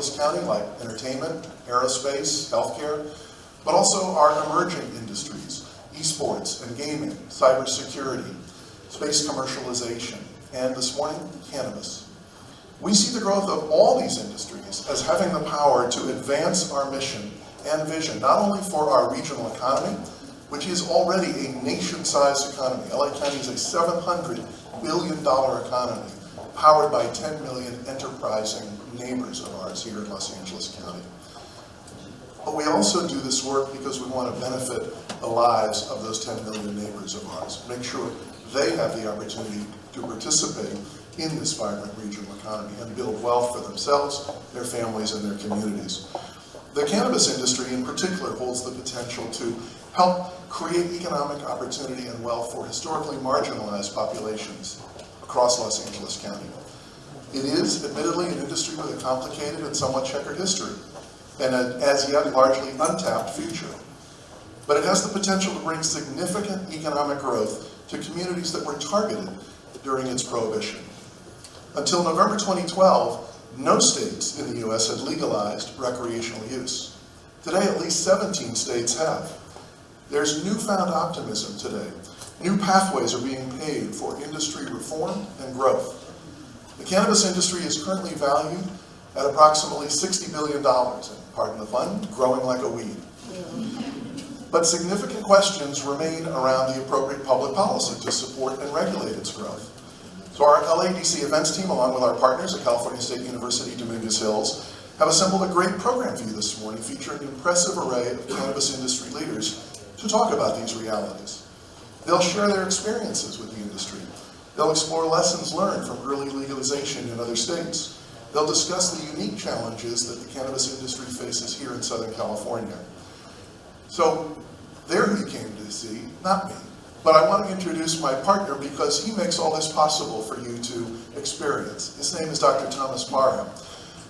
County, like entertainment, aerospace, healthcare, but also our emerging industries, esports and gaming, cybersecurity, space commercialization, and this morning, cannabis. We see the growth of all these industries as having the power to advance our mission and vision, not only for our regional economy, which is already a nation-sized economy. LA County is a $700 billion economy, powered by 10 million enterprising neighbors of ours here in Los Angeles County. But we also do this work because we want to benefit the lives of those 10 million neighbors of ours, make sure they have the opportunity to participate in this vibrant regional economy and build wealth for themselves, their families, and their communities. The cannabis industry in particular holds the potential to help create economic opportunity and wealth for historically marginalized populations across Los Angeles County. It is, admittedly, an industry with a complicated and somewhat checkered history, and an as yet largely untapped future. But it has the potential to bring significant economic growth to communities that were targeted during its prohibition. Until November 2012, no states in the U.S. had legalized recreational use. Today, at least 17 states have. There's newfound optimism today. New pathways are being paved for industry reform and growth. The cannabis industry is currently valued at approximately $60 billion, and pardon the pun, growing like a weed. But significant questions remain around the appropriate public policy to support and regulate its growth. So our LADC events team, along with our partners at California State University, Dominguez Hills, have assembled a great program for you this morning featuring an impressive array of cannabis industry leaders to talk about these realities. They'll share their experiences with the industry. They'll explore lessons learned from early legalization in other states. They'll discuss the unique challenges that the cannabis industry faces here in Southern California. So they're who you came to see, not me. But I want to introduce my partner because he makes all this possible for you to experience. His name is Dr. Thomas Parham.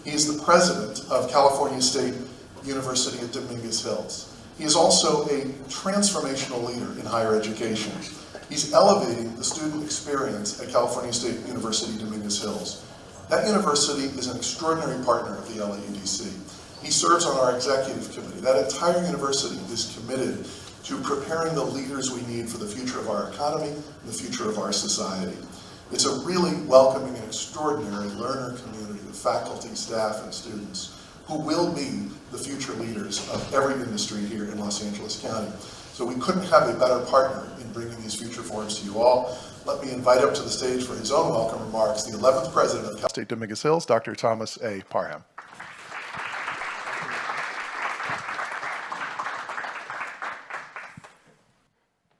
He's the president of California State University at Dominguez Hills. He is also a transformational leader in higher education. He's elevating the student experience at California State University, Dominguez Hills. That university is an extraordinary partner of the LAUDC. He serves on our executive committee. That entire university is committed to preparing the leaders we need for the future of our economy and the future of our society. It's a really welcoming and extraordinary learner community of faculty, staff, and students who will be the future leaders of every industry here in Los Angeles County. So we couldn't have a better partner in bringing these future forums to you all. Let me invite up to the stage for his own welcome remarks, the 11th president of Cal State Dominguez Hills, Dr. Thomas A. Parham.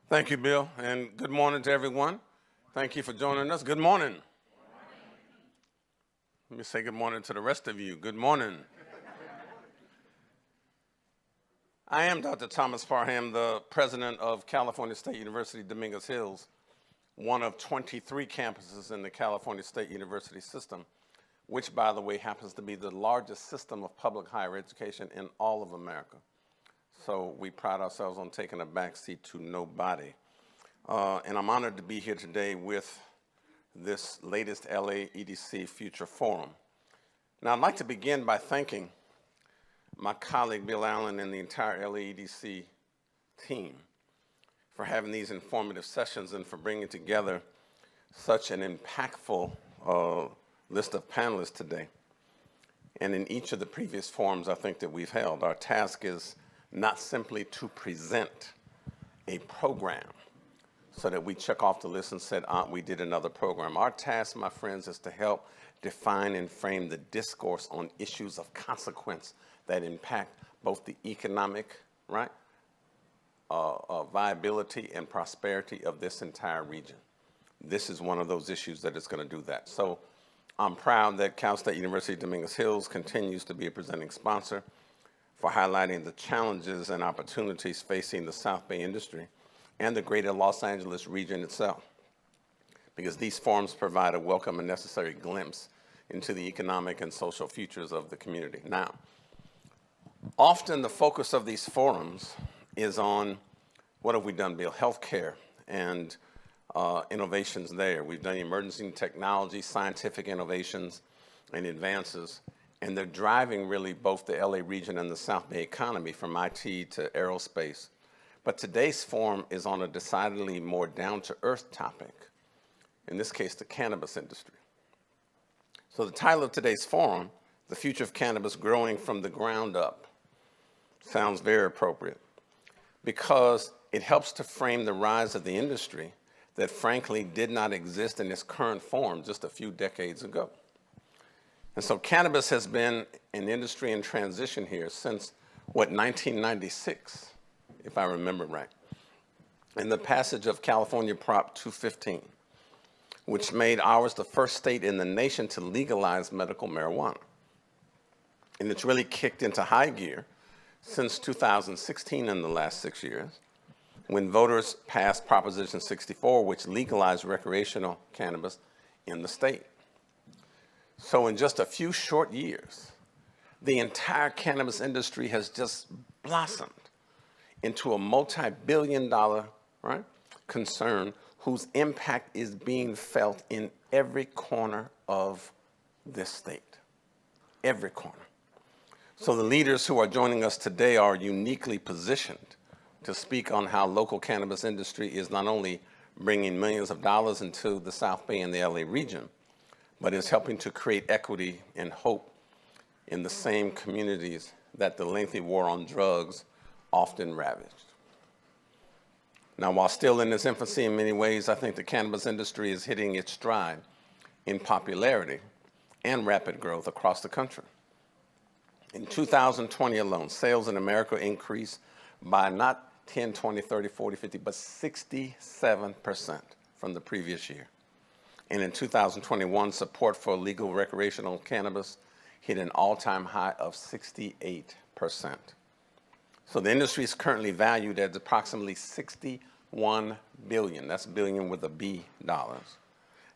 Thank you, Bill, and good morning to everyone. Thank you for joining us. Good morning. Let me say good morning to the rest of you. Good morning. I am Dr. Thomas Parham, the president of California State University, Dominguez Hills, one of 23 campuses in the California State University system, which, by the way, happens to be the largest system of public higher education in all of America. So we pride ourselves on taking a backseat to nobody. And I'm honored to be here today with this latest LAEDC Future Forum. Now, I'd like to begin by thanking my colleague Bill Allen and the entire LAEDC team for having these informative sessions and for bringing together such an impactful list of panelists today. And in each of the previous forums I think that we've held, our task is not simply to present a program so that we check off the list and said, we did another program. Our task, my friends, is to help define and frame the discourse on issues of consequence that impact both the economic, viability and prosperity of this entire region. This is one of those issues that is going to do that. So I'm proud that Cal State University Dominguez Hills continues to be a presenting sponsor for highlighting the challenges and opportunities facing the South Bay industry and the greater Los Angeles region itself, because these forums provide a welcome and necessary glimpse into the economic and social futures of the community. Now, often the focus of these forums is on what have we done, Bill? Healthcare and innovations there. We've done emerging technology, scientific innovations and advances, And they're driving really both the LA region and the South Bay economy from IT to aerospace. But today's forum is on a decidedly more down-to-earth topic, in this case, the cannabis industry. So the title of today's forum, The Future of Cannabis Growing from the Ground Up, sounds very appropriate because it helps to frame the rise of the industry that frankly did not exist in its current form just a few decades ago. And so cannabis has been an industry in transition here since, 1996, if I remember right, and the passage of California Prop 215, which made ours the first state in the nation to legalize medical marijuana. And it's really kicked into high gear since 2016 in the last 6 years, when voters passed Proposition 64, which legalized recreational cannabis in the state. So in just a few short years, the entire cannabis industry has just blossomed into a multi-billion-dollar, right, concern whose impact is being felt in every corner of this state, every corner. So the leaders who are joining us today are uniquely positioned to speak on how local cannabis industry is not only bringing millions of dollars into the South Bay and the LA region, but is helping to create equity and hope in the same communities that the lengthy war on drugs often ravaged. Now, while still in its infancy in many ways, I think the cannabis industry is hitting its stride in popularity and rapid growth across the country. In 2020 alone, sales in America increased by not 10, 20, 30, 40, 50, but 67% from the previous year. And in 2021, support for legal recreational cannabis hit an all-time high of 68%. So the industry is currently valued at approximately $61 billion, that's billion with a B, dollars.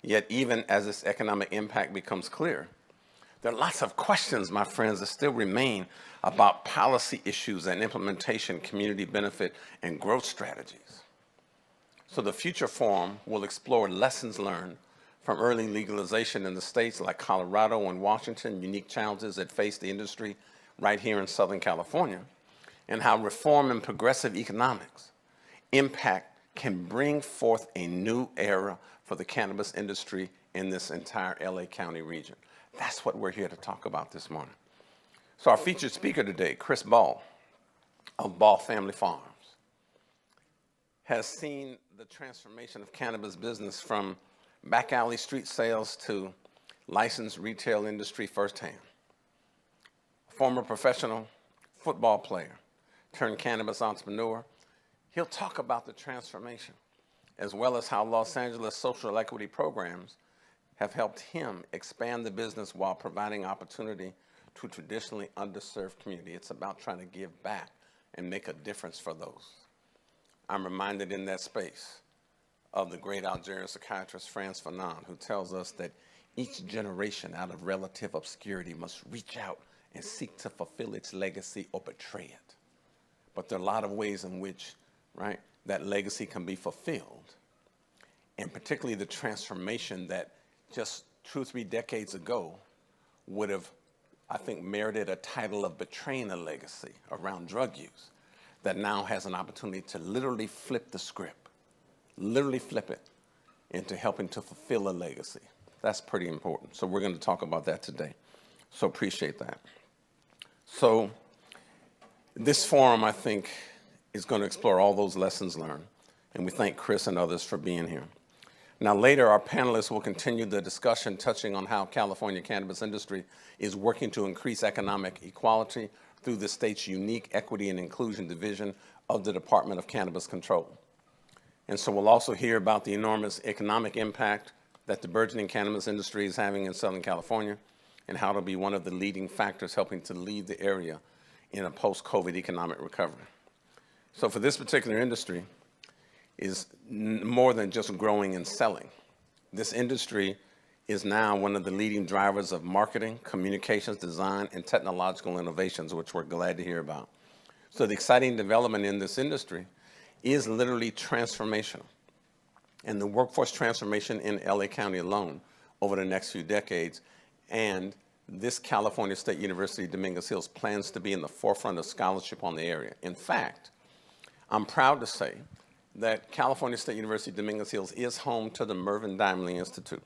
Yet even as its economic impact becomes clear, there are lots of questions, my friends, that still remain about policy issues and implementation, community benefit, and growth strategies. So the Future Forum will explore lessons learned from early legalization in the states like Colorado and Washington, unique challenges that face the industry right here in Southern California, and how reform and progressive economics impact can bring forth a new era for the cannabis industry in this entire LA County region. That's what we're here to talk about this morning. So our featured speaker today, Chris Ball of Ball Family Farms, has seen the transformation of cannabis business from back alley street sales to licensed retail industry firsthand. Former professional football player turned cannabis entrepreneur, he'll talk about the transformation, as well as how Los Angeles social equity programs have helped him expand the business while providing opportunity to traditionally underserved community. It's about trying to give back and make a difference for those. I'm reminded in that space of the great Algerian psychiatrist Frantz Fanon, who tells us that each generation out of relative obscurity must reach out and seek to fulfill its legacy or betray it. But there are a lot of ways in which, right, that legacy can be fulfilled, and particularly the transformation that just 2 or 3 decades ago would have, I think, merited a title of betraying a legacy around drug use, that now has an opportunity to literally flip the script, literally flip it into helping to fulfill a legacy. That's pretty important. So we're going to talk about that today. So appreciate that. So this forum, I think, is going to explore all those lessons learned, and we thank Chris and others for being here. Now later, our panelists will continue the discussion touching on how California cannabis industry is working to increase economic equality through the state's unique Equity and Inclusion Division of the Department of Cannabis Control. And so we'll also hear about the enormous economic impact that the burgeoning cannabis industry is having in Southern California, and how it'll be one of the leading factors helping to lead the area in a post-COVID economic recovery. So for this particular industry is more than just growing and selling. This industry is now one of the leading drivers of marketing, communications, design, and technological innovations, which we're glad to hear about. So the exciting development in this industry is literally transformational. And the workforce transformation in LA County alone over the next few decades, and this California State University Dominguez Hills plans to be in the forefront of scholarship on the area. In fact, I'm proud to say that California State University Dominguez Hills is home to the Mervyn Dimeley Institute.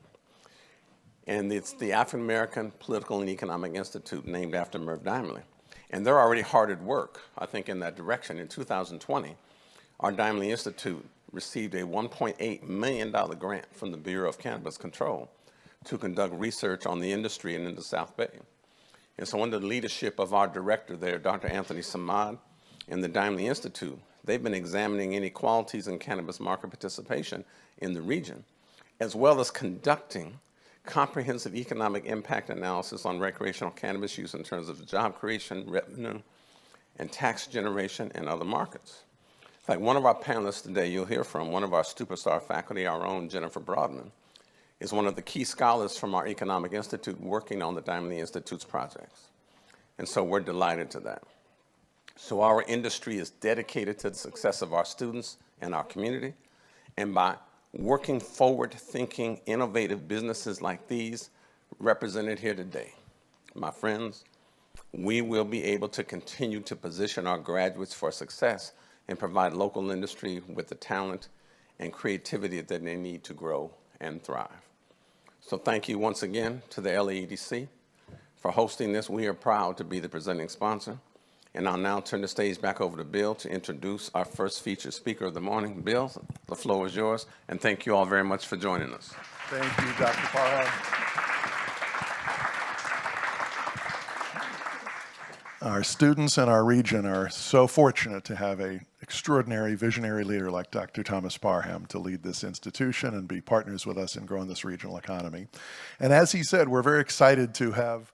And it's the African American Political and Economic Institute named after Merv Dimeley. And they're already hard at work, I think, in that direction. In 2020, our Dimeley Institute received a $1.8 million grant from the Bureau of Cannabis Control to conduct research on the industry and in the South Bay. And so under the leadership of our director there, Dr. Anthony Samad, and the Dimeley Institute, they've been examining inequalities in cannabis market participation in the region, as well as conducting comprehensive economic impact analysis on recreational cannabis use in terms of job creation, revenue, and tax generation in other markets. In fact, one of our panelists today you'll hear from, one of our superstar faculty, our own Jennifer Broadman, is one of the key scholars from our Economic Institute working on the Dimeley Institute's projects. And so we're delighted to that. So our industry is dedicated to the success of our students and our community, and by working forward-thinking, innovative businesses like these represented here today, my friends, we will be able to continue to position our graduates for success and provide local industry with the talent and creativity that they need to grow and thrive. So thank you once again to the LAEDC for hosting this. We are proud to be the presenting sponsor. And I'll now turn the stage back over to Bill to introduce our first featured speaker of the morning. Bill, the floor is yours, and thank you all very much for joining us. Thank you, Dr. Parham. Our students and our region are so fortunate to have an extraordinary visionary leader like Dr. Thomas Parham to lead this institution and be partners with us in growing this regional economy. And as he said, we're very excited to have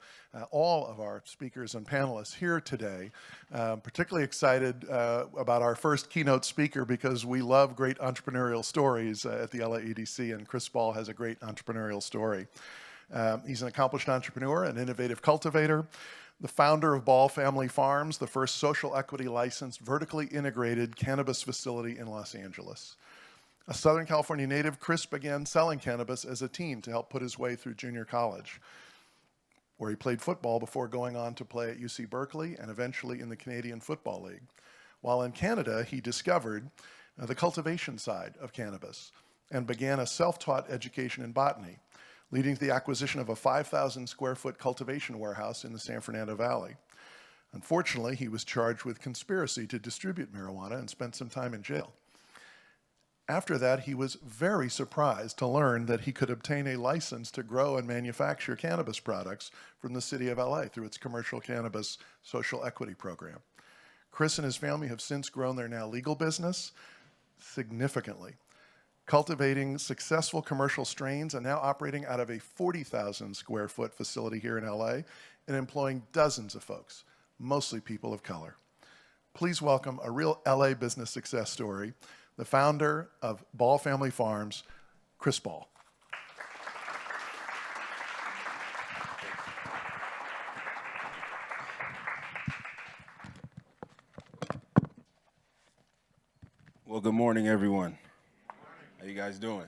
all of our speakers and panelists here today. Particularly excited about our first keynote speaker because we love great entrepreneurial stories at the LAEDC, and Chris Ball has a great entrepreneurial story. He's an accomplished entrepreneur, an innovative cultivator, the founder of Ball Family Farms, the first social equity licensed, vertically integrated cannabis facility in Los Angeles. A Southern California native, Chris began selling cannabis as a teen to help put his way through junior college, where he played football before going on to play at UC Berkeley and eventually in the Canadian Football League. While in Canada, he discovered the cultivation side of cannabis and began a self-taught education in botany, leading to the acquisition of a 5,000 square foot cultivation warehouse in the San Fernando Valley. Unfortunately, he was charged with conspiracy to distribute marijuana and spent some time in jail. After that, he was very surprised to learn that he could obtain a license to grow and manufacture cannabis products from the city of LA through its commercial cannabis social equity program. Chris and his family have since grown their now legal business significantly, cultivating successful commercial strains and now operating out of a 40,000 square foot facility here in LA and employing dozens of folks, mostly people of color. Please welcome a real LA business success story, the founder of Ball Family Farms, Chris Ball. Well, good morning, everyone. How you guys doing?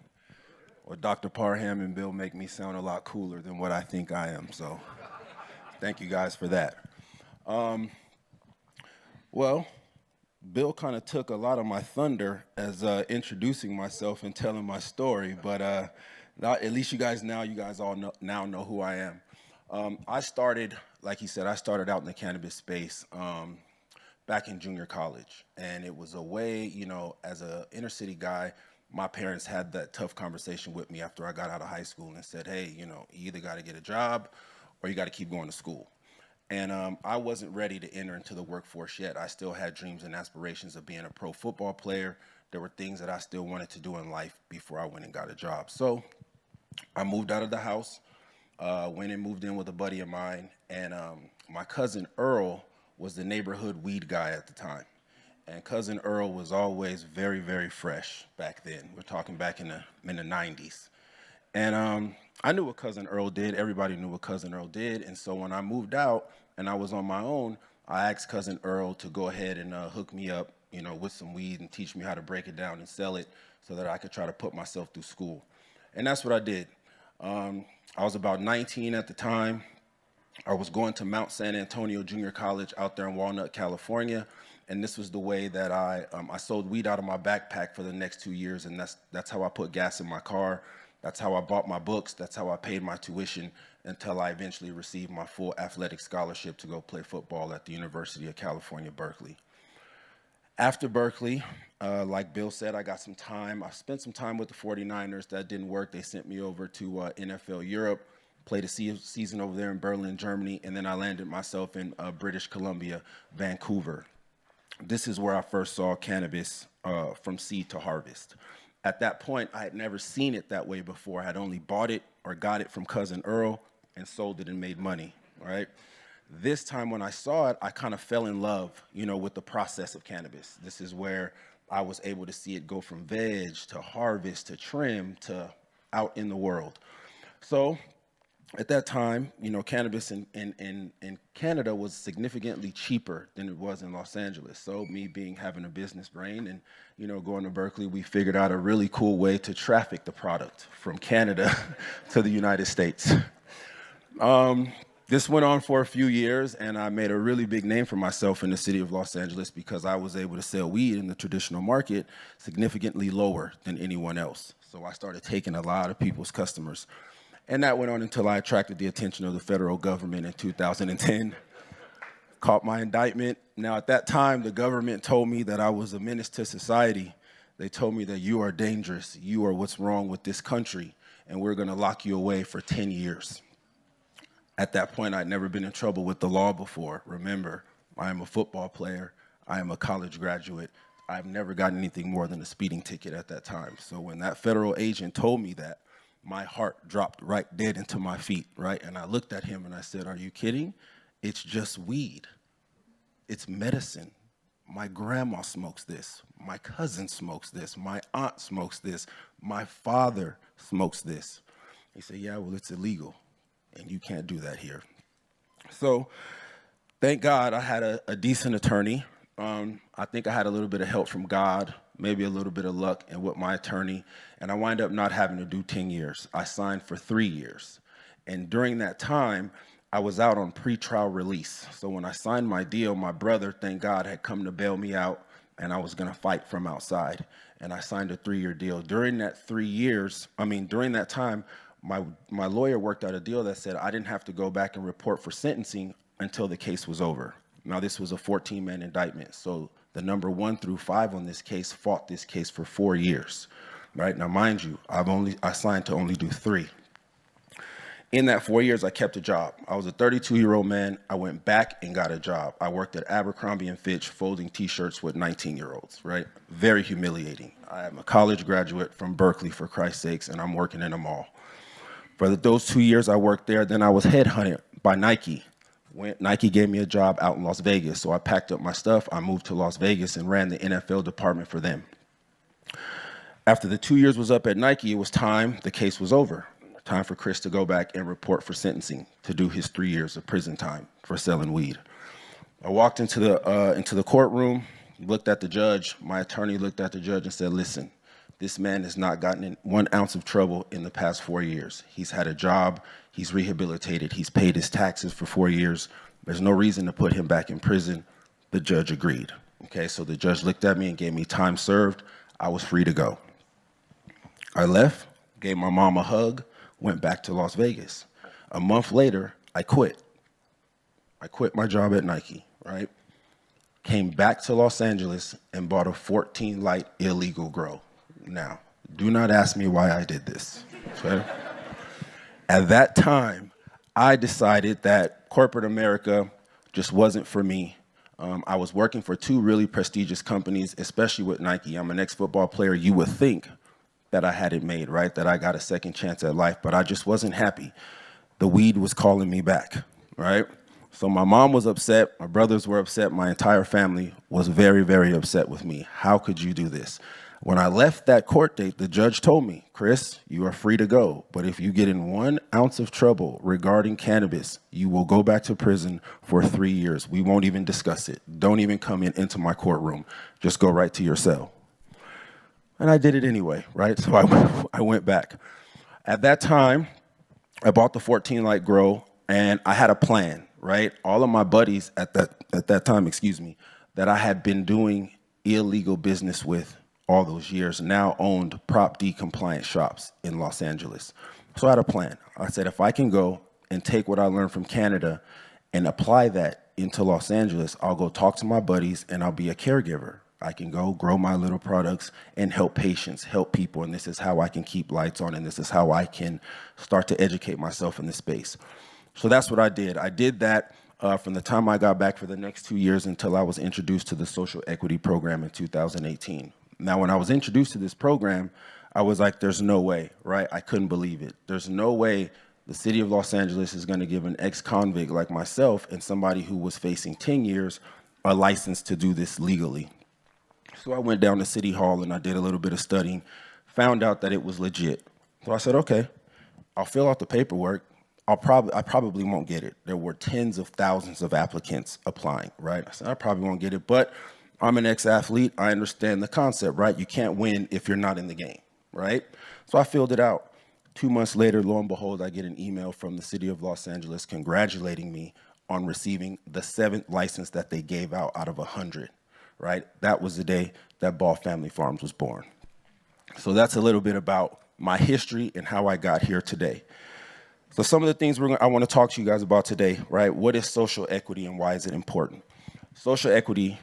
Well, Dr. Parham and Bill make me sound a lot cooler than what I think I am, so thank you guys for that. Well, Bill kind of took a lot of my thunder as introducing myself and telling my story, but at least you guys all know who I am. I started, like he said, I started out in the cannabis space back in junior college, and it was a way, as an inner city guy, my parents had that tough conversation with me after I got out of high school and said, hey, you either got to get a job or you got to keep going to school. And I wasn't ready to enter into the workforce yet. I still had dreams and aspirations of being a pro football player. There were things that I still wanted to do in life before I went and got a job. So I moved out of the house, went and moved in with a buddy of mine, and my cousin Earl was the neighborhood weed guy at the time. And cousin Earl was always very, very fresh back then. We're talking back in the 90s. And I knew what cousin Earl did. Everybody knew what cousin Earl did. And so when I moved out and I was on my own, I asked cousin Earl to go ahead and hook me up, with some weed and teach me how to break it down and sell it so that I could try to put myself through school. And that's what I did. I was about 19 at the time. I was going to Mount San Antonio Junior College out there in Walnut, California, and this was the way that I sold weed out of my backpack for the next 2 years, and that's how I put gas in my car. That's how I bought my books. That's how I paid my tuition until I eventually received my full athletic scholarship to go play football at the University of California, Berkeley. After Berkeley, like Bill said, I got some time. I spent some time with the 49ers. That didn't work. They sent me over to NFL Europe, played a season over there in Berlin, Germany, and then I landed myself in British Columbia, Vancouver. This is where I first saw cannabis from seed to harvest. At that point, I had never seen it that way before. I had only bought it or got it from Cousin Earl and sold it and made money, right? This time when I saw it, I kind of fell in love, with the process of cannabis. This is where I was able to see it go from veg to harvest to trim to out in the world. So at that time, cannabis in Canada was significantly cheaper than it was in Los Angeles. So me having a business brain and, going to Berkeley, we figured out a really cool way to traffic the product from Canada to the United States. This went on for a few years, and I made a really big name for myself in the city of Los Angeles because I was able to sell weed in the traditional market significantly lower than anyone else. So I started taking a lot of people's customers. And that went on until I attracted the attention of the federal government in 2010, caught my indictment. Now, at that time, the government told me that I was a menace to society. They told me that you are dangerous, you are what's wrong with this country, and we're gonna lock you away for 10 years. At that point, I'd never been in trouble with the law before. Remember, I am a football player, I am a college graduate. I've never gotten anything more than a speeding ticket at that time. So when that federal agent told me that, my heart dropped right dead into my feet, right? And I looked at him and I said, are you kidding? It's just weed. It's medicine. My grandma smokes this. My cousin smokes this. My aunt smokes this. My father smokes this. He said, yeah, well, it's illegal and you can't do that here. So thank God I had a decent attorney. I think I had a little bit of help from God, maybe a little bit of luck and with my attorney, and I wind up not having to do 10 years. I signed for 3 years. And during that time, I was out on pretrial release. So when I signed my deal, my brother, thank God, had come to bail me out, and I was gonna fight from outside. And I signed a 3-year deal. During that during that time, my lawyer worked out a deal that said I didn't have to go back and report for sentencing until the case was over. Now, this was a 14-man indictment, so the number 1 through 5 on this case fought this case for 4 years, right? Now, mind you, I signed to only do 3. In that 4 years, I kept a job. I was a 32-year-old man. I went back and got a job. I worked at Abercrombie & Fitch folding T-shirts with 19-year-olds, right? Very humiliating. I am a college graduate from Berkeley, for Christ's sakes, and I'm working in a mall. For those 2 years I worked there, then I was headhunted by Nike. Nike gave me a job out in Las Vegas, so I packed up my stuff, I moved to Las Vegas and ran the NFL department for them. After the 2 years was up at Nike, it was time, the case was over. Time for Chris to go back and report for sentencing, to do his 3 years of prison time for selling weed. I walked into the courtroom, looked at the judge, my attorney looked at the judge and said, listen, this man has not gotten in 1 ounce of trouble in the past 4 years. He's had a job, he's rehabilitated, he's paid his taxes for 4 years. There's no reason to put him back in prison. The judge agreed. Okay, so the judge looked at me and gave me time served. I was free to go. I left, gave my mom a hug, went back to Las Vegas. A month later, I quit. I quit my job at Nike, right? Came back to Los Angeles and bought a 14 light illegal grow. Now, do not ask me why I did this, okay? At that time, I decided that corporate America just wasn't for me. I was working for 2 really prestigious companies, especially with Nike. I'm an ex-football player. You would think that I had it made, right? That I got a second chance at life, but I just wasn't happy. The weed was calling me back, right? So my mom was upset, my brothers were upset, my entire family was very, very upset with me. How could you do this? When I left that court date, the judge told me, Chris, you are free to go, but if you get in 1 ounce of trouble regarding cannabis, you will go back to prison for 3 years. We won't even discuss it. Don't even come into my courtroom. Just go right to your cell. And I did it anyway, right? So I went back. At that time, I bought the 14 light grow. And I had a plan, right? All of my buddies at that time, that I had been doing illegal business with all those years now owned Prop D compliant shops in Los Angeles. So I had a plan. I said, if I can go and take what I learned from Canada and apply that into Los Angeles, I'll go talk to my buddies and I'll be a caregiver. I can go grow my little products and help patients, help people, and this is how I can keep lights on, and this is how I can start to educate myself in this space. So that's what I did. I did that from the time I got back for the next 2 years until I was introduced to the social equity program in 2018. Now, when I was introduced to this program, I was like, there's no way, right? I couldn't believe it. There's no way the city of Los Angeles is going to give an ex-convict like myself and somebody who was facing 10 years a license to do this legally. So I went down to City Hall and I did a little bit of studying, found out that it was legit. So I said, okay, I'll fill out the paperwork. I probably won't get it. There were tens of thousands of applicants applying, right? I said, I probably won't get it, but I'm an ex-athlete. I understand the concept, right? You can't win if you're not in the game, right? So I filled it out. 2 months later, lo and behold, I get an email from the city of Los Angeles congratulating me on receiving the 7th license that they gave out of 100, right? That was the day that Ball Family Farms was born. So that's a little bit about my history and how I got here today. So some of the things I want to talk to you guys about today, right? What is social equity and why is it important? Social equity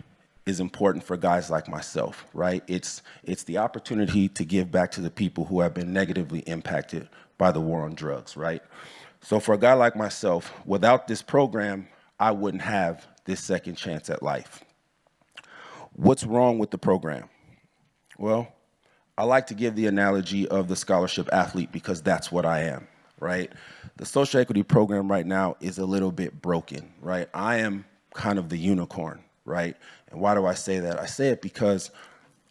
is important for guys like myself, right? It's the opportunity to give back to the people who have been negatively impacted by the war on drugs, right? So for a guy like myself, without this program, I wouldn't have this second chance at life. What's wrong with the program? Well, I like to give the analogy of the scholarship athlete because that's what I am, right? The social equity program right now is a little bit broken, right? I am kind of the unicorn, right? And why do I say that? I say it because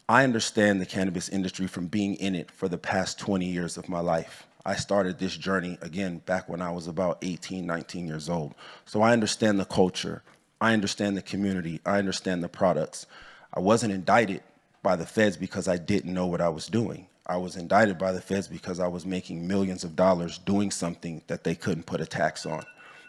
I understand the cannabis industry from being in it for the past 20 years of my life. I started this journey, again, back when I was about 18, 19 years old. So I understand the culture. I understand the community. I understand the products. I wasn't indicted by the feds because I didn't know what I was doing. I was indicted by the feds because I was making millions of dollars doing something that they couldn't put a tax on,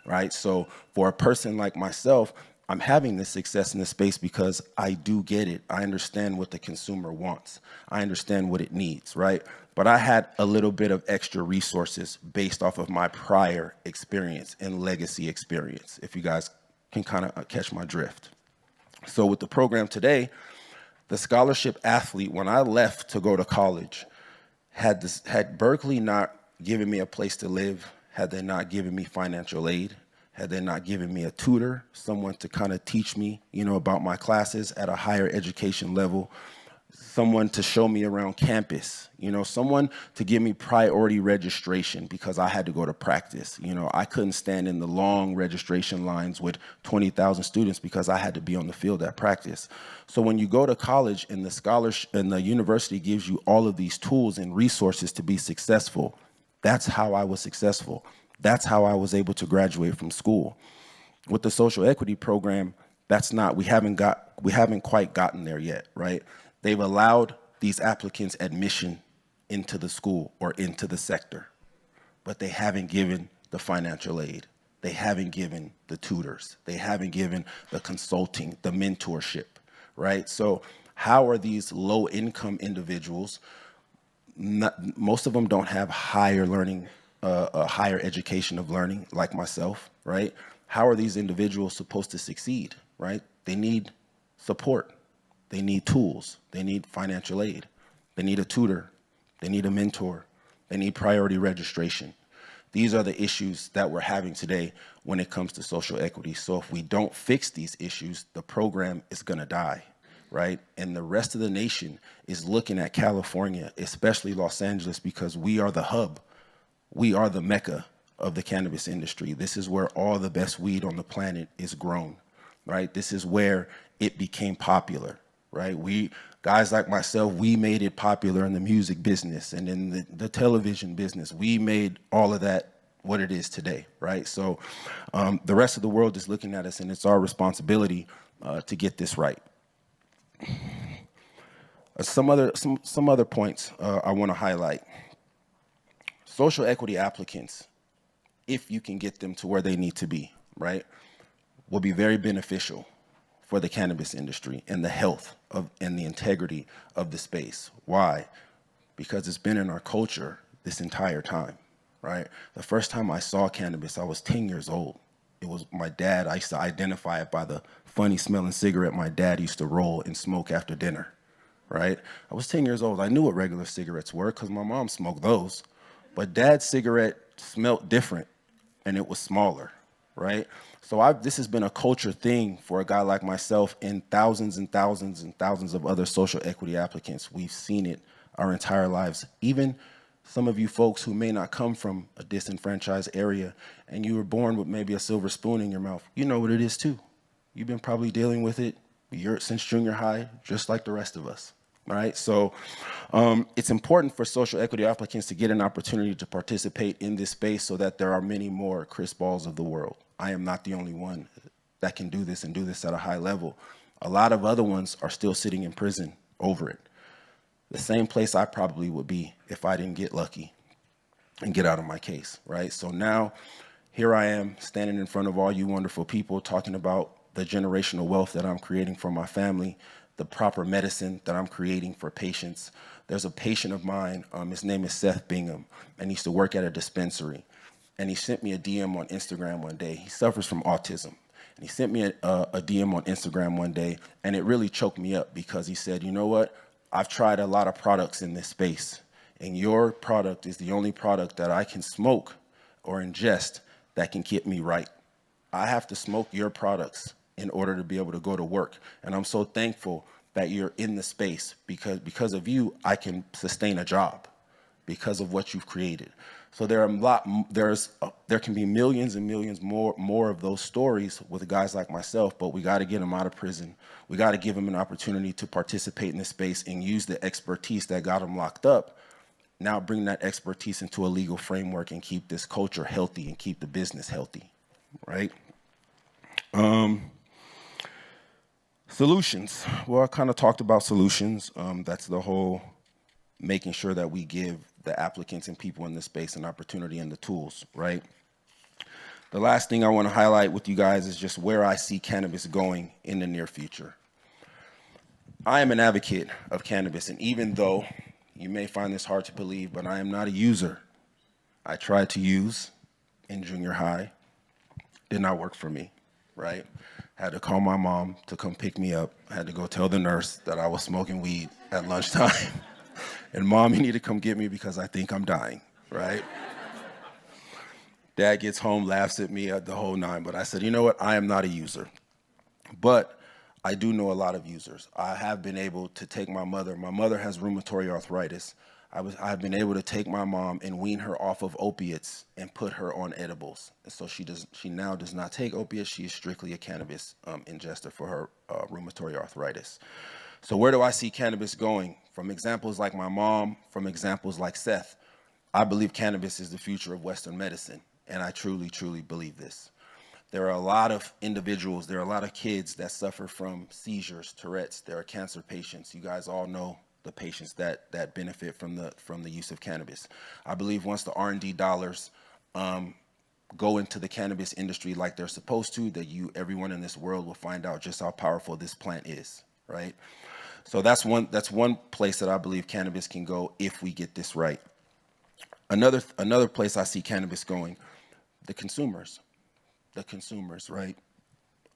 right? So for a person like myself, I'm having this success in this space because I do get it. I understand what the consumer wants. I understand what it needs, right? But I had a little bit of extra resources based off of my prior experience and legacy experience, if you guys can kind of catch my drift. So with the program today, the scholarship athlete, when I left to go to college, had Berkeley not given me a place to live, had they not given me financial aid, had they not given me a tutor, someone to kind of teach me, about my classes at a higher education level, someone to show me around campus, someone to give me priority registration because I had to go to practice. I couldn't stand in the long registration lines with 20,000 students because I had to be on the field at practice. So when you go to college and the scholarship and the university gives you all of these tools and resources to be successful, that's how I was successful. That's how I was able to graduate from school. With the social equity program, we haven't quite gotten there yet, right? They've allowed these applicants admission into the school or into the sector, but they haven't given the financial aid. They haven't given the tutors. They haven't given the consulting, the mentorship, right? So how are these low-income individuals, most of them don't have higher learning, a higher education of learning like myself, right? How are these individuals supposed to succeed, right? They need support. They need tools. They need financial aid. They need a tutor. They need a mentor. They need priority registration. These are the issues that we're having today when it comes to social equity. So if we don't fix these issues, the program is going to die, right? And the rest of the nation is looking at California, especially Los Angeles, because we are the hub. We are the mecca of the cannabis industry. This is where all the best weed on the planet is grown, right? This is where it became popular, right? Guys like myself, we made it popular in the music business and in the television business. We made all of that what it is today, right? So the rest of the world is looking at us, and it's our responsibility to get this right. Some other points I want to highlight. Social equity applicants, if you can get them to where they need to be, right, will be very beneficial for the cannabis industry and the health of and the integrity of the space. Why? Because it's been in our culture this entire time, right? The first time I saw cannabis, I was 10 years old. It was my dad. I used to identify it by the funny smelling cigarette my dad used to roll and smoke after dinner, right? I was 10 years old. I knew what regular cigarettes were because my mom smoked those. But dad's cigarette smelled different and it was smaller, right? So this has been a culture thing for a guy like myself and thousands and thousands and thousands of other social equity applicants. We've seen it our entire lives. Even some of you folks who may not come from a disenfranchised area and you were born with maybe a silver spoon in your mouth, you know what it is too. You've been probably dealing with it since junior high, just like the rest of us. Right, so it's important for social equity applicants to get an opportunity to participate in this space so that there are many more Chris Balls of the world. I am not the only one that can do this and do this at a high level. A lot of other ones are still sitting in prison over it. The same place I probably would be if I didn't get lucky and get out of my case, right? So now, here I am standing in front of all you wonderful people talking about the generational wealth that I'm creating for my family, the proper medicine that I'm creating for patients. There's a patient of mine, his name is Seth Bingham, and he used to work at a dispensary. And he sent me a DM on Instagram one day. He suffers from autism. And he sent me a DM on Instagram one day, and it really choked me up because he said, you know what? I've tried a lot of products in this space, and your product is the only product that I can smoke or ingest that can get me right. I have to smoke your products in order to be able to go to work. And I'm so thankful that you're in the space because of you, I can sustain a job because of what you've created. So there can be millions and millions more of those stories with guys like myself, but we got to get them out of prison. We got to give them an opportunity to participate in this space and use the expertise that got them locked up. Now bring that expertise into a legal framework and keep this culture healthy and keep the business healthy, right? Solutions. Well, I kind of talked about solutions. That's the whole making sure that we give the applicants and people in this space an opportunity and the tools, right? The last thing I want to highlight with you guys is just where I see cannabis going in the near future. I am an advocate of cannabis, and even though you may find this hard to believe, but I am not a user. I tried to use in junior high. Did not work for me, right? Had to call my mom to come pick me up. I had to go tell the nurse that I was smoking weed at lunchtime. And Mom, you need to come get me because I think I'm dying, right? Dad gets home, laughs at me at the whole nine, but I said, you know what? I am not a user. But I do know a lot of users. I have been able to take my mother has rheumatoid arthritis. I've been able to take my mom and wean her off of opiates and put her on edibles. So she now does not take opiates. She is strictly a cannabis ingester for her rheumatoid arthritis. So where do I see cannabis going? From examples like my mom, from examples like Seth, I believe cannabis is the future of Western medicine, and I truly, truly believe this. There are a lot of individuals, there are a lot of kids that suffer from seizures, Tourette's. There are cancer patients. You guys all know the patients that benefit from the use of cannabis. I believe once the R&D dollars go into the cannabis industry like they're supposed to, that everyone in this world will find out just how powerful this plant is, right? So that's one place that I believe cannabis can go if we get this right. Another place I see cannabis going, the consumers, right?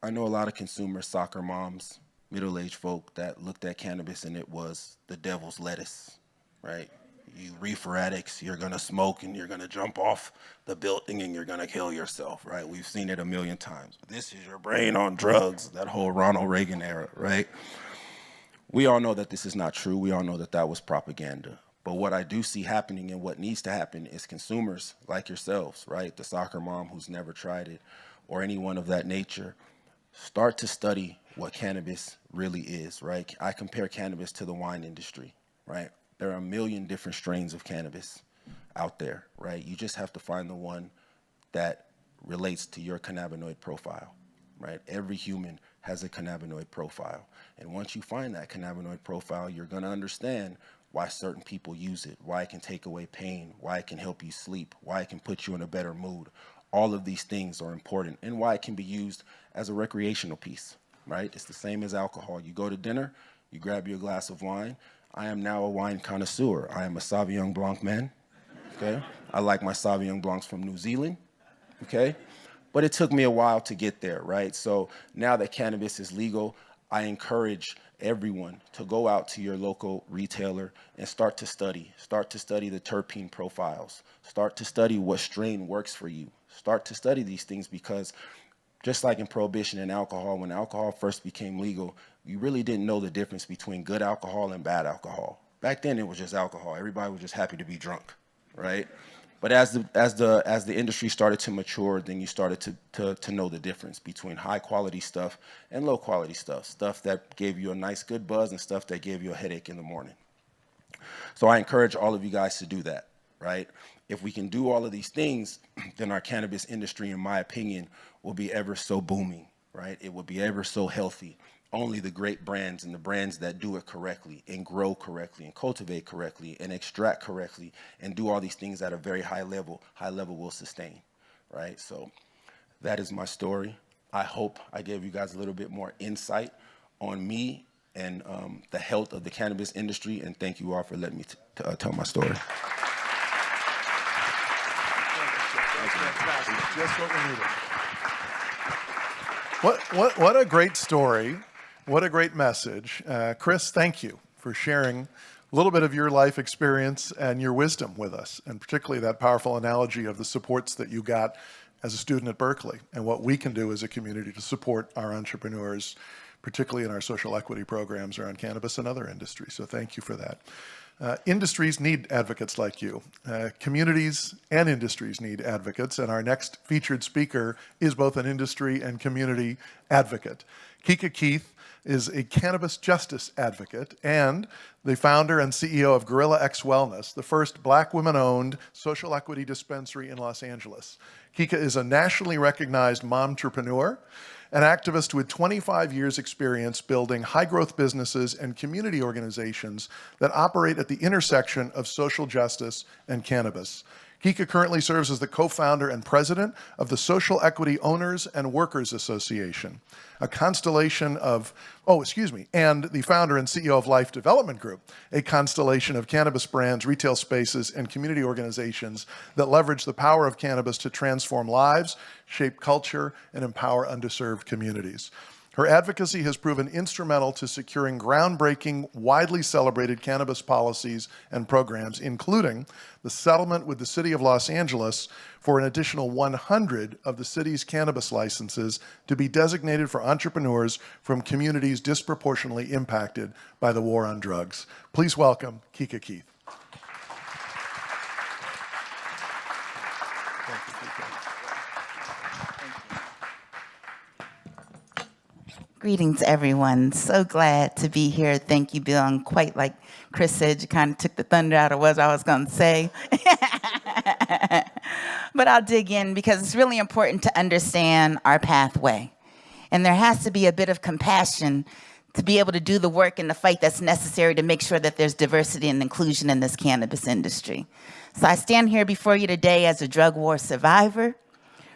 I know a lot of consumers, soccer moms, middle-aged folk that looked at cannabis and it was the devil's lettuce, right? You reefer addicts, you're gonna smoke and you're gonna jump off the building and you're gonna kill yourself, right? We've seen it a million times. This is your brain on drugs, that whole Ronald Reagan era, right? We all know that this is not true. We all know that that was propaganda. But what I do see happening and what needs to happen is consumers like yourselves, right? The soccer mom who's never tried it or anyone of that nature, start to study what cannabis really is, right? I compare cannabis to the wine industry, right? There are a million different strains of cannabis out there, right? You just have to find the one that relates to your cannabinoid profile, right? Every human has a cannabinoid profile. And once you find that cannabinoid profile, you're gonna understand why certain people use it, why it can take away pain, why it can help you sleep, why it can put you in a better mood. all of these things are important and why it can be used as a recreational piece, right? It's the same as alcohol. You go to dinner, you grab your glass of wine. I am now a wine connoisseur. I am a Sauvignon Blanc man, okay? I like my Sauvignon Blancs from New Zealand, okay? But it took me a while to get there, right? So now that cannabis is legal, I encourage everyone to go out to your local retailer and start to study the terpene profiles, start to study what strain works for you, start to study these things, because just like in prohibition and alcohol, when alcohol first became legal, you really didn't know the difference between good alcohol and bad alcohol. Back then it was just alcohol. Everybody was just happy to be drunk, right? But as the industry started to mature, then you started to know the difference between high quality stuff and low quality stuff that gave you a nice good buzz and stuff that gave you a headache in the morning. So I encourage all of you guys to do that, right? If we can do all of these things, then our cannabis industry, in my opinion, will be ever so booming, right? It will be ever so healthy. Only the great brands and the brands that do it correctly and grow correctly and cultivate correctly and extract correctly and do all these things at a very high level will sustain, right? So that is my story. I hope I gave you guys a little bit more insight on me and the health of the cannabis industry, and thank you all for letting me tell my story. Just what we needed. What a great story. What a great message. Chris, thank you for sharing a little bit of your life experience and your wisdom with us, and particularly that powerful analogy of the supports that you got as a student at Berkeley and what we can do as a community to support our entrepreneurs, particularly in our social equity programs around cannabis and other industries. So thank you for that. Industries need advocates like you. Communities and industries need advocates, and our next featured speaker is both an industry and community advocate. Kika Keith is a cannabis justice advocate and the founder and CEO of Gorilla X Wellness, the first Black women-owned social equity dispensary in Los Angeles. Kika is a nationally recognized momtrepreneur, an activist with 25 years experience building high-growth businesses and community organizations that operate at the intersection of social justice and cannabis. Kika currently serves as the co-founder and president of the Social Equity Owners and Workers Association, a constellation of, and the founder and CEO of Life Development Group, a constellation of cannabis brands, retail spaces, and community organizations that leverage the power of cannabis to transform lives, shape culture, and empower underserved communities. Her advocacy has proven instrumental to securing groundbreaking, widely celebrated cannabis policies and programs, including the settlement with the City of Los Angeles for an additional 100 of the city's cannabis licenses to be designated for entrepreneurs from communities disproportionately impacted by the war on drugs. Please welcome Kika Keith. Greetings, everyone. So glad to be here. Thank you, Bill. And quite like Chris said, you kind of took the thunder out of what I was going to say. But I'll dig in because it's really important to understand our pathway. And there has to be a bit of compassion to be able to do the work and the fight that's necessary to make sure that there's diversity and inclusion in this cannabis industry. So I stand here before you today as a drug war survivor.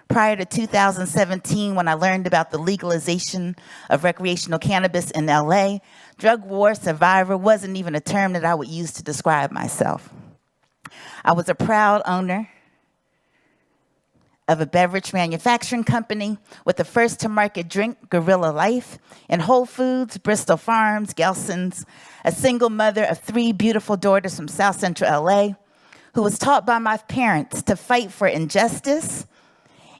Prior to 2017, when I learned about the legalization of recreational cannabis in LA, drug war survivor wasn't even a term that I would use to describe myself. I was a proud owner of a beverage manufacturing company with the first to market drink, Gorilla Life, in Whole Foods, Bristol Farms, Gelson's, a single mother of 3 beautiful daughters from South Central LA, who was taught by my parents to fight for injustice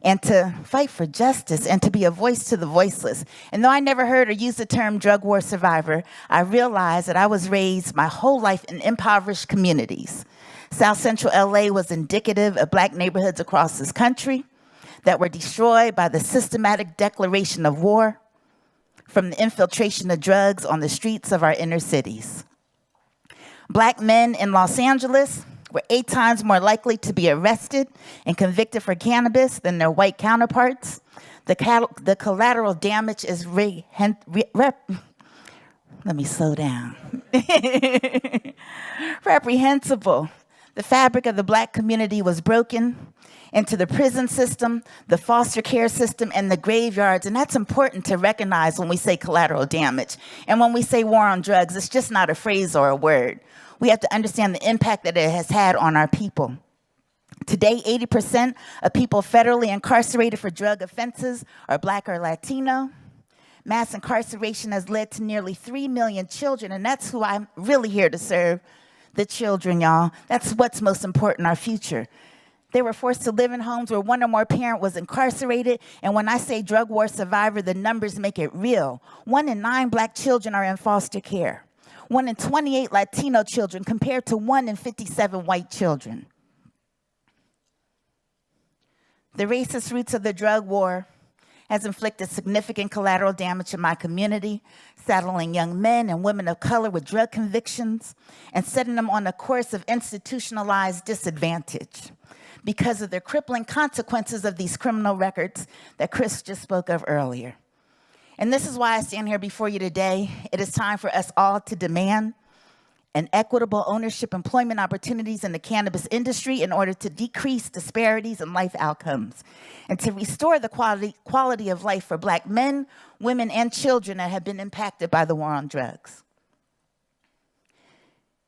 and to fight for justice and to be a voice to the voiceless. And though I never heard or used the term drug war survivor, I realized that I was raised my whole life in impoverished communities. South Central LA was indicative of Black neighborhoods across this country that were destroyed by the systematic declaration of war from the infiltration of drugs on the streets of our inner cities. Black men in Los Angeles were 8 times more likely to be arrested and convicted for cannabis than their white counterparts. The collateral damage is let me slow down. Reprehensible. The fabric of the Black community was broken, into the prison system, the foster care system, and the graveyards. And that's important to recognize when we say collateral damage. And when we say war on drugs, it's just not a phrase or a word. We have to understand the impact that it has had on our people. Today, 80% of people federally incarcerated for drug offenses are Black or Latino. Mass incarceration has led to nearly 3 million children, and that's who I'm really here to serve, the children, y'all. That's what's most important, our future. They were forced to live in homes where one or more parent was incarcerated, and when I say drug war survivor, the numbers make it real. 1 in 9 Black children are in foster care. 1 in 28 Latino children compared to 1 in 57 white children. The racist roots of the drug war has inflicted significant collateral damage in my community, saddling young men and women of color with drug convictions and setting them on a course of institutionalized disadvantage because of the crippling consequences of these criminal records that Chris just spoke of earlier. And this is why I stand here before you today. It is time for us all to demand and equitable ownership employment opportunities in the cannabis industry in order to decrease disparities in life outcomes and to restore the quality of life for Black men, women, and children that have been impacted by the war on drugs.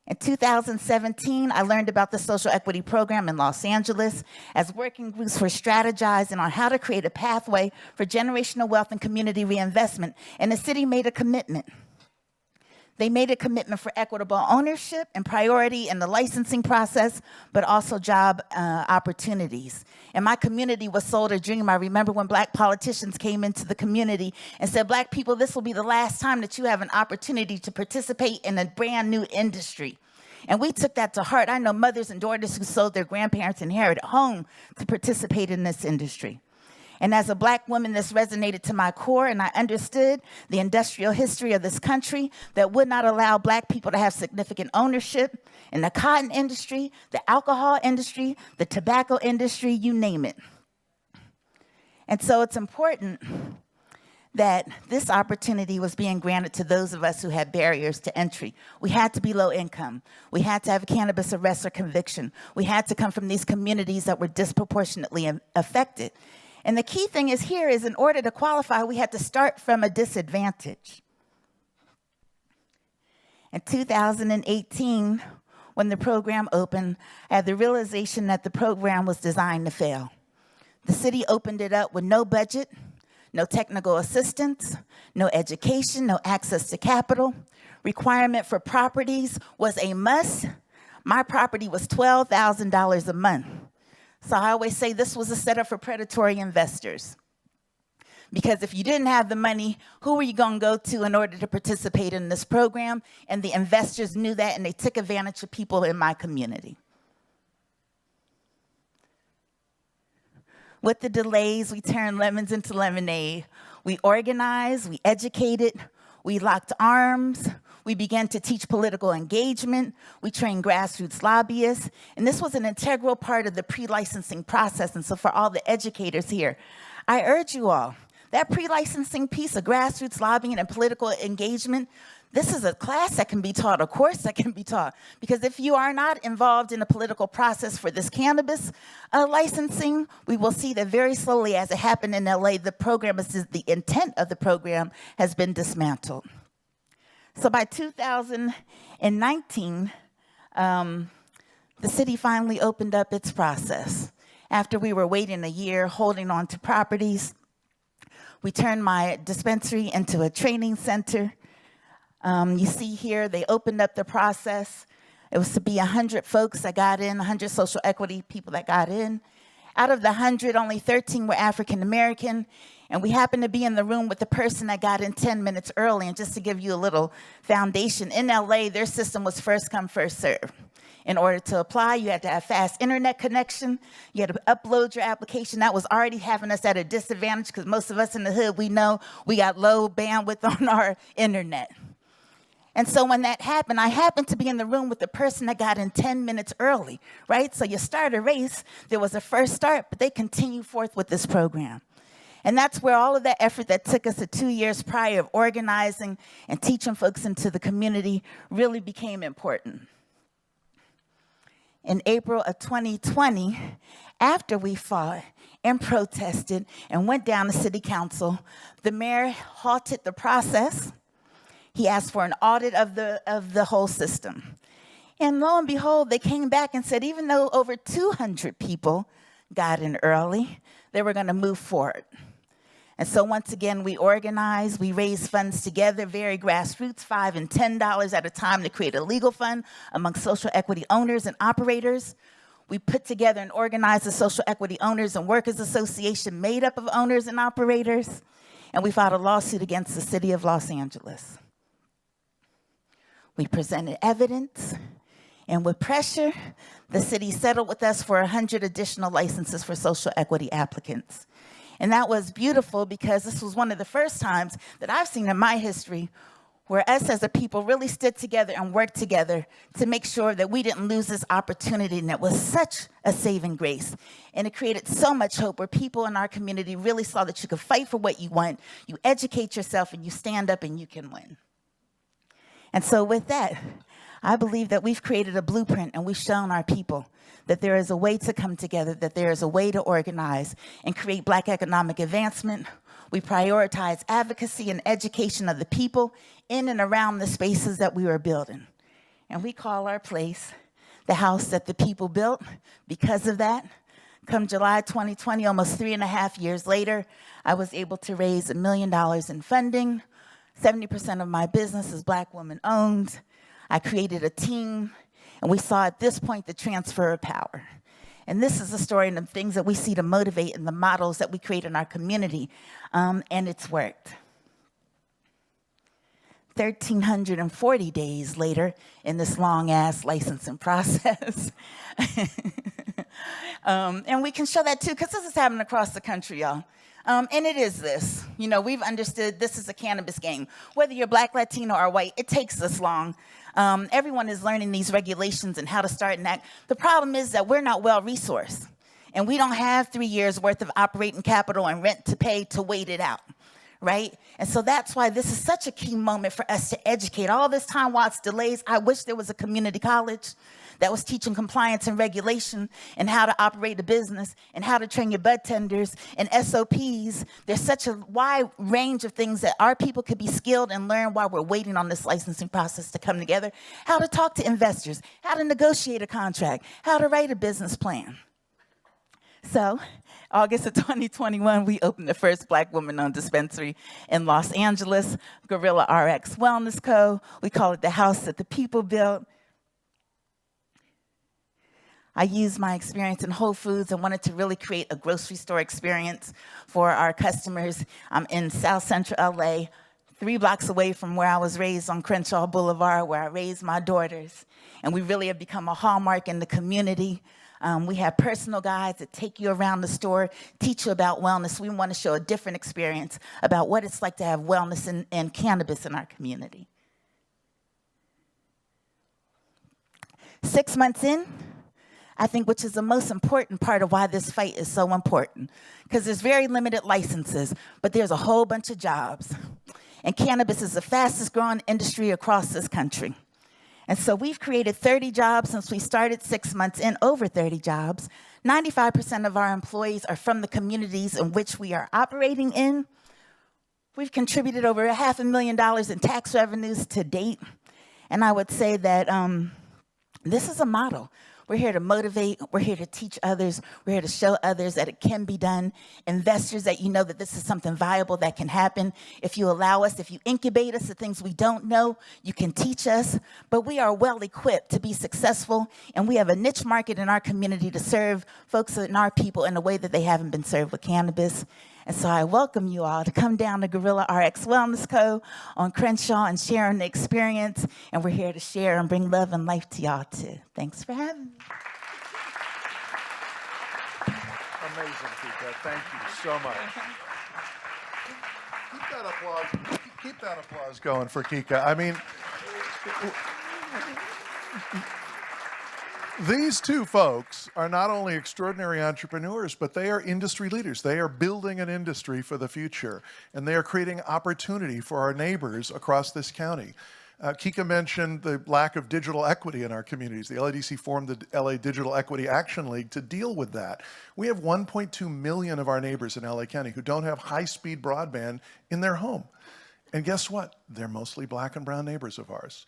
In 2017, I learned about the Social Equity Program in Los Angeles as working groups were strategizing on how to create a pathway for generational wealth and community reinvestment, and the city made a commitment. They made a commitment for equitable ownership and priority in the licensing process, but also job opportunities. And my community was sold a dream. I remember when Black politicians came into the community and said, Black people, this will be the last time that you have an opportunity to participate in a brand new industry. And we took that to heart. I know mothers and daughters who sold their grandparents' inherited home to participate in this industry. And as a Black woman, this resonated to my core, and I understood the industrial history of this country that would not allow Black people to have significant ownership in the cotton industry, the alcohol industry, the tobacco industry, you name it. And so it's important that this opportunity was being granted to those of us who had barriers to entry. We had to be low income. We had to have a cannabis arrest or conviction. We had to come from these communities that were disproportionately affected. And the key thing is in order to qualify, we had to start from a disadvantage. In 2018, when the program opened, I had the realization that the program was designed to fail. The city opened it up with no budget, no technical assistance, no education, no access to capital. Requirement for properties was a must. My property was $12,000 a month. So I always say this was a setup for predatory investors. Because if you didn't have the money, who were you going to go to in order to participate in this program? And the investors knew that, and they took advantage of people in my community. With the delays, we turned lemons into lemonade. We organized, we educated, we locked arms, we began to teach political engagement, we trained grassroots lobbyists, and this was an integral part of the pre-licensing process. And so for all the educators here, I urge you all, that pre-licensing piece of grassroots lobbying and political engagement, this is a class that can be taught, a course that can be taught. Because if you are not involved in a political process for this cannabis licensing, we will see that very slowly, as it happened in LA, the intent of the program has been dismantled. So by 2019, the city finally opened up its process. After we were waiting a year, holding on to properties, we turned my dispensary into a training center. You see here, they opened up the process. It was to be 100 folks that got in, 100 social equity people that got in. Out of the 100, only 13 were African American, and we happened to be in the room with the person that got in 10 minutes early. And just to give you a little foundation, in LA, their system was first come, first serve. In order to apply, you had to have fast internet connection. You had to upload your application. That was already having us at a disadvantage because most of us in the hood, we know we got low bandwidth on our internet. And so when that happened, I happened to be in the room with the person that got in 10 minutes early, right? So you start a race, there was a first start, but they continue forth with this program. And that's where all of that effort that took us 2 years prior of organizing and teaching folks into the community really became important. in April of 2020, after we fought and protested and went down to city council, the mayor halted the process. He asked for an audit of the whole system. And lo and behold, they came back and said, even though over 200 people got in early, they were going to move forward. And so once again, we organized, we raised funds together, very grassroots, $5 and $10 at a time, to create a legal fund among social equity owners and operators. We put together and organized a social equity owners and workers association made up of owners and operators, and we filed a lawsuit against the city of Los Angeles. We presented evidence, and with pressure, the city settled with us for 100 additional licenses for social equity applicants. And that was beautiful because this was one of the first times that I've seen in my history where us as a people really stood together and worked together to make sure that we didn't lose this opportunity, and it was such a saving grace. And it created so much hope where people in our community really saw that you could fight for what you want, you educate yourself, and you stand up and you can win. And so with that, I believe that we've created a blueprint and we've shown our people that there is a way to come together, that there is a way to organize and create Black economic advancement. We prioritize advocacy and education of the people in and around the spaces that we are building. And we call our place the house that the people built. Because of that, come July 2020, almost 3.5 years later, I was able to raise $1 million in funding. 70% of my business is Black woman owned. I created a team, and we saw at this point the transfer of power. And this is the story and the things that we see to motivate and the models that we create in our community, and it's worked. 1,340 days later in this long-ass licensing process. And we can show that too, because this is happening across the country, y'all. And it is this. You know, we've understood this is a cannabis game. Whether you're Black, Latino, or white, it takes this long. Everyone is learning these regulations and how to start and act. The problem is that we're not well-resourced, and we don't have 3 years' worth of operating capital and rent to pay to wait it out, right? And so that's why this is such a key moment for us to educate. All this time while it's delays, I wish there was a community college that was teaching compliance and regulation and how to operate a business and how to train your bud tenders and SOPs. There's such a wide range of things that our people could be skilled and learn while we're waiting on this licensing process to come together. How to talk to investors, how to negotiate a contract, how to write a business plan. So, August of 2021, we opened the first Black woman-owned dispensary in Los Angeles, Gorilla RX Wellness Co. We call it the house that the people built. I used my experience in Whole Foods and wanted to really create a grocery store experience for our customers. I'm in South Central LA, 3 blocks away from where I was raised on Crenshaw Boulevard, where I raised my daughters. And we really have become a hallmark in the community. We have personal guides that take you around the store, teach you about wellness. We want to show a different experience about what it's like to have wellness and cannabis in our community. 6 months in, I think, which is the most important part of why this fight is so important, because there's very limited licenses, but there's a whole bunch of jobs. And cannabis is the fastest growing industry across this country. And so we've created 30 jobs since we started 6 months in, over 30 jobs. 95% of our employees are from the communities in which we are operating in. We've contributed over $500,000 in tax revenues to date. And I would say that this is a model. We're here to motivate, we're here to teach others, we're here to show others that it can be done. Investors, that you know that this is something viable that can happen. If you allow us, if you incubate us, the things we don't know, you can teach us. But we are well equipped to be successful, and we have a niche market in our community to serve folks and our people in a way that they haven't been served with cannabis. And so I welcome you all to come down to Gorilla RX Wellness Co. on Crenshaw and share in the experience. And we're here to share and bring love and life to y'all too. Thanks for having me. Amazing, Kika. Thank you so much. Keep that applause going for Kika. I mean, these two folks are not only extraordinary entrepreneurs, but they are industry leaders. They are building an industry for the future, and they are creating opportunity for our neighbors across this county. Kika mentioned the lack of digital equity in our communities. The LADC formed the LA Digital Equity Action League to deal with that. We have 1.2 million of our neighbors in LA County who don't have high-speed broadband in their home. And guess what? They're mostly black and brown neighbors of ours.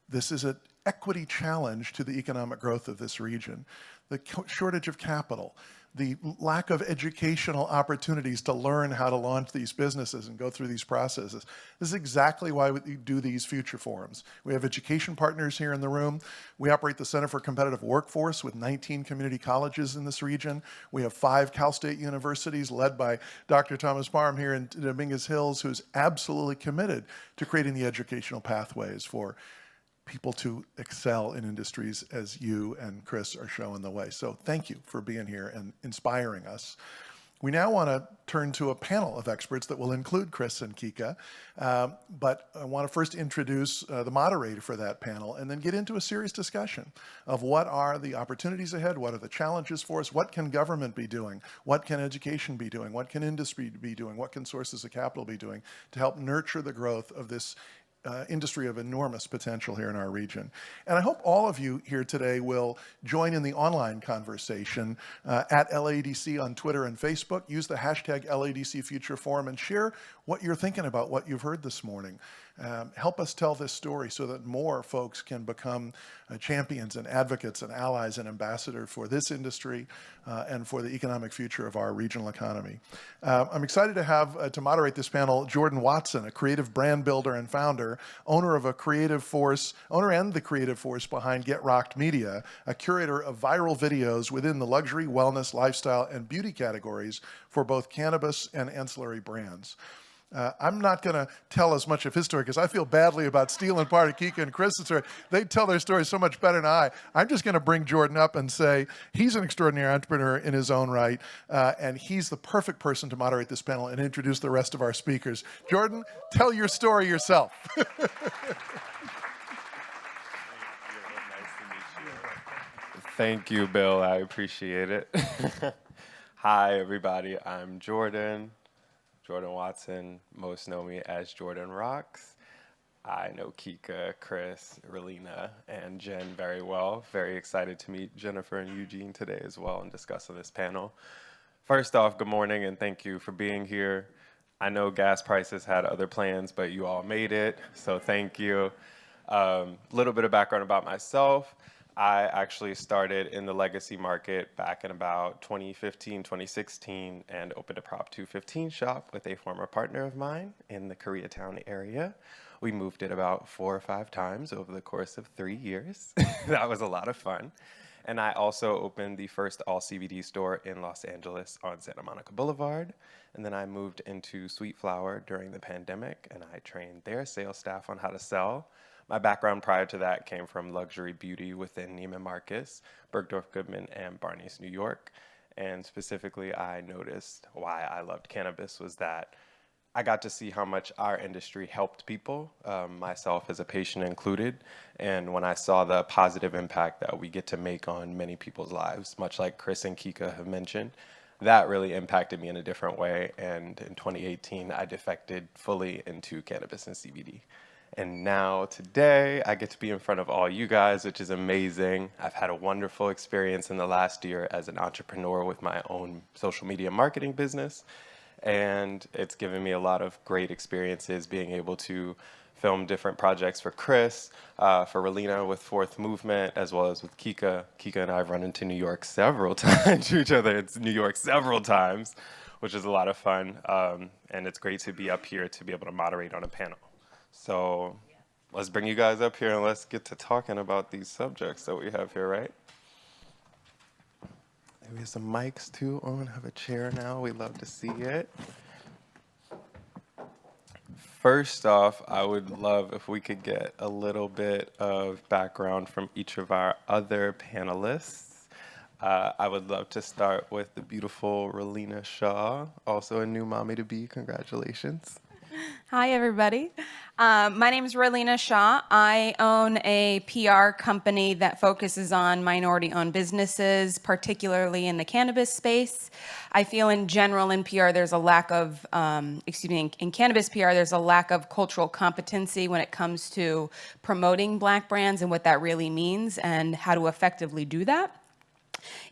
This is an equity challenge to the economic growth of this region. The shortage of capital, the lack of educational opportunities to learn how to launch these businesses and go through these processes. This is exactly why we do these future forums. We have education partners here in the room. We operate the Center for Competitive Workforce with 19 community colleges in this region. We have 5 Cal State universities led by Dr. Thomas Parham here in Dominguez Hills, who's absolutely committed to creating the educational pathways for people to excel in industries as you and Chris are showing the way. So thank you for being here and inspiring us. We now want to turn to a panel of experts that will include Chris and Kika, but I want to first introduce the moderator for that panel and then get into a serious discussion of what are the opportunities ahead, what are the challenges for us, what can government be doing, what can education be doing, what can industry be doing, what can sources of capital be doing to help nurture the growth of this industry of enormous potential here in our region. And I hope all of you here today will join in the online conversation at LADC on Twitter and Facebook. Use the hashtag LADC Future Forum and share what you're thinking about what you've heard this morning. Help us tell this story so that more folks can become champions and advocates and allies and ambassadors for this industry and for the economic future of our regional economy. I'm excited to have to moderate this panel Jordan Watson, a creative brand builder and founder, owner and the creative force behind Get Rocked Media, a curator of viral videos within the luxury, wellness, lifestyle, and beauty categories for both cannabis and ancillary brands. I'm not going to tell as much of his story because I feel badly about stealing part of Kika and Chris's story. They tell their story so much better than I. I'm just going to bring Jordan up and say he's an extraordinary entrepreneur in his own right, and he's the perfect person to moderate this panel and introduce the rest of our speakers. Jordan, tell your story yourself. Thank you, Bill. I appreciate it. Hi, everybody. I'm Jordan Watson. Most know me as Jordan Rocks. I know Kika, Chris, Relina, and Jen very well. Very excited to meet Jennifer and Eugene today as well and discuss on this panel. First off, good morning and thank you for being here. I know gas prices had other plans, but you all made it, so thank you. Little bit of background about myself. I actually started in the legacy market back in about 2015, 2016, and opened a Prop 215 shop with a former partner of mine in the Koreatown area. We moved it about 4 or 5 times over the course of 3 years. That was a lot of fun. And I also opened the first all CBD store in Los Angeles on Santa Monica Boulevard. And then I moved into Sweet Flower during the pandemic, and I trained their sales staff on how to sell. My background prior to that came from luxury beauty within Neiman Marcus, Bergdorf Goodman, and Barney's New York. And specifically, I noticed why I loved cannabis was that I got to see how much our industry helped people, myself as a patient included. And when I saw the positive impact that we get to make on many people's lives, much like Chris and Kika have mentioned, that really impacted me in a different way. And in 2018, I defected fully into cannabis and CBD. And now today, I get to be in front of all you guys, which is amazing. I've had a wonderful experience in the last year as an entrepreneur with my own social media marketing business. And it's given me a lot of great experiences being able to film different projects for Chris, for Relina with Fourth Movement, as well as with Kika. Kika and I have run into New York several times to each other. It's New York several times, which is a lot of fun. And it's great to be up here to be able to moderate on a panel. So let's bring you guys up here and let's get to talking about these subjects that we have here, right? We have some mics too on. Have a chair now. We love to see it. First off, I would love if we could get a little bit of background from each of our other panelists. I would love to start with the beautiful Relina Shaw, also a new mommy to be. Congratulations. Hi, everybody. My name is Rolina Shaw. I own a PR company that focuses on minority-owned businesses, particularly in the cannabis space. I feel in general in PR there's a lack of, in cannabis PR there's a lack of cultural competency when it comes to promoting Black brands and what that really means and how to effectively do that.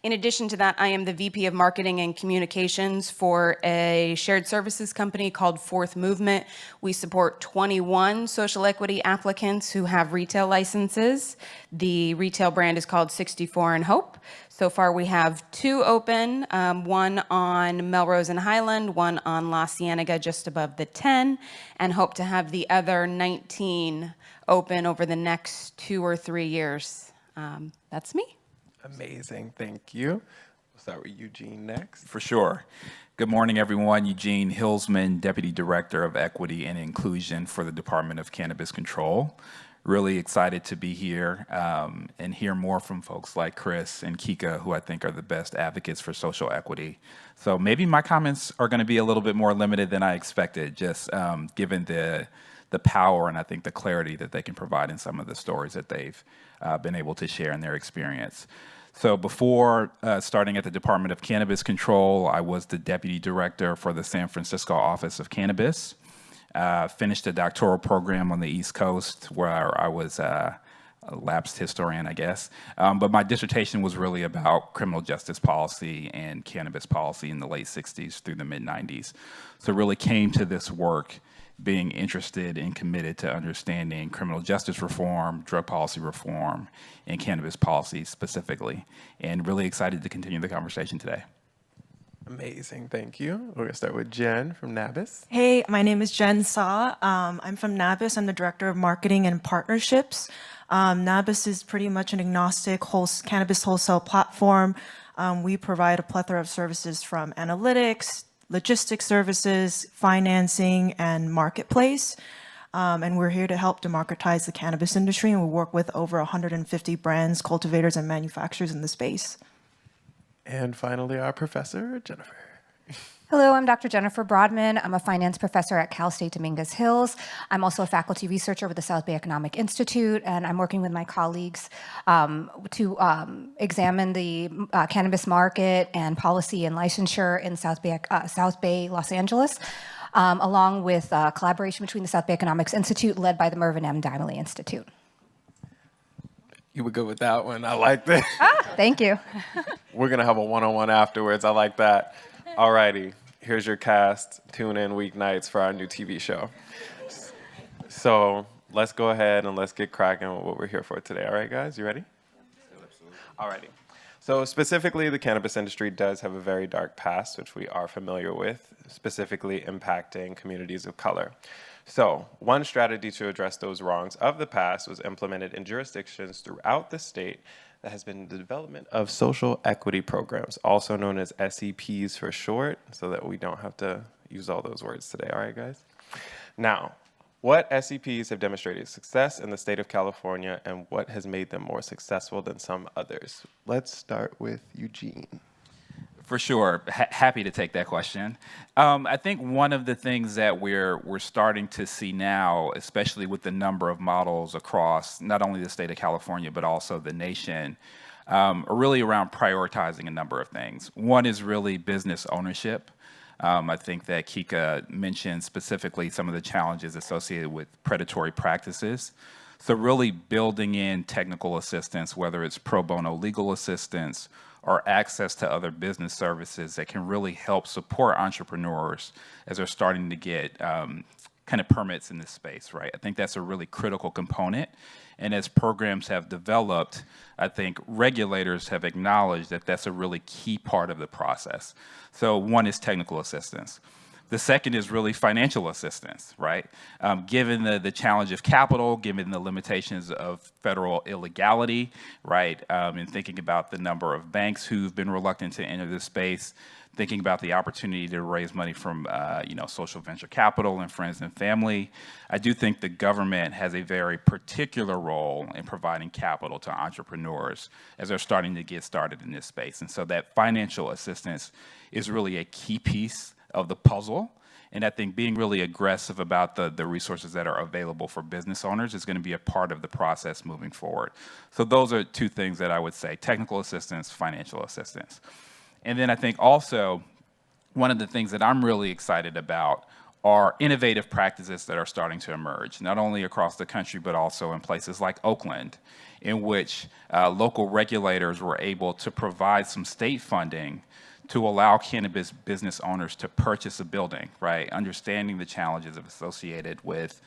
In addition to that, I am the VP of Marketing and Communications for a shared services company called Fourth Movement. We support 21 social equity applicants who have retail licenses. The retail brand is called 64 and Hope. So far, we have 2 open, one on Melrose and Highland, one on La Cienega just above the 10, and hope to have the other 19 open over the next 2 or 3 years. That's me. Amazing, thank you. We'll start with Eugene next. For sure. Good morning, everyone. Eugene Hilsman, Deputy Director of Equity and Inclusion for the Department of Cannabis Control. Really excited to be here and hear more from folks like Chris and Kika, who I think are the best advocates for social equity. So maybe my comments are going to be a little bit more limited than I expected, just given the power and I think the clarity that they can provide in some of the stories that they've been able to share in their experience. So before starting at the Department of Cannabis Control, I was the Deputy Director for the San Francisco Office of Cannabis. Finished a doctoral program on the East Coast where I was a lapsed historian, I guess. But my dissertation was really about criminal justice policy and cannabis policy in the late 60s through the mid 90s. So really came to this work being interested and committed to understanding criminal justice reform, drug policy reform, and cannabis policy specifically, and really excited to continue the conversation today. Amazing, thank you. We're gonna start with Jen from NABIS. Hey, my name is Jen Saw. I'm from NABIS. I'm the Director of Marketing and Partnerships. NABIS is pretty much an agnostic cannabis wholesale platform. We provide a plethora of services from analytics, logistics services, financing, and marketplace. And we're here to help democratize the cannabis industry, and we work with over 150 brands, cultivators, and manufacturers in the space. And finally, our professor, Jennifer. Hello, I'm Dr. Jennifer Broadman. I'm a finance professor at Cal State Dominguez Hills. I'm also a faculty researcher with the South Bay Economic Institute, and I'm working with my colleagues to examine the cannabis market and policy and licensure in South Bay, Los Angeles, along with collaboration between the South Bay Economics Institute, led by the Mervyn M. Dimely Institute. You were good with that one. I like that. Thank you. We're gonna have a one-on-one afterwards. I like that. Alrighty, here's your cast. Tune in weeknights for our new TV show. So let's go ahead and let's get cracking with what we're here for today. All right, guys, you ready? Alrighty. So specifically, the cannabis industry does have a very dark past, which we are familiar with, specifically impacting communities of color. So one strategy to address those wrongs of the past was implemented in jurisdictions throughout the state that has been the development of social equity programs, also known as SEPs for short, so that we don't have to use all those words today, all right, guys? Now, what SEPs have demonstrated success in the state of California, and what has made them more successful than some others? Let's start with Eugene. For sure, happy to take that question. I think one of the things that we're starting to see now, especially with the number of models across not only the state of California, but also the nation, are really around prioritizing a number of things. One is really business ownership. I think that Kika mentioned specifically some of the challenges associated with predatory practices. So really building in technical assistance, whether it's pro bono legal assistance or access to other business services that can really help support entrepreneurs as they're starting to get kind of permits in this space, right? I think that's a really critical component. And as programs have developed, I think regulators have acknowledged that that's a really key part of the process. So one is technical assistance. The second is really financial assistance, right? Given the challenge of capital, given the limitations of federal illegality, right? And thinking about the number of banks who've been reluctant to enter this space, thinking about the opportunity to raise money from social venture capital and friends and family. I do think the government has a very particular role in providing capital to entrepreneurs as they're starting to get started in this space. And so that financial assistance is really a key piece of the puzzle. And I think being really aggressive about the resources that are available for business owners is going to be a part of the process moving forward. So those are two things that I would say: technical assistance, financial assistance. And then I think also one of the things that I'm really excited about are innovative practices that are starting to emerge, not only across the country, but also in places like Oakland, in which local regulators were able to provide some state funding to allow cannabis business owners to purchase a building, right? Understanding the challenges associated with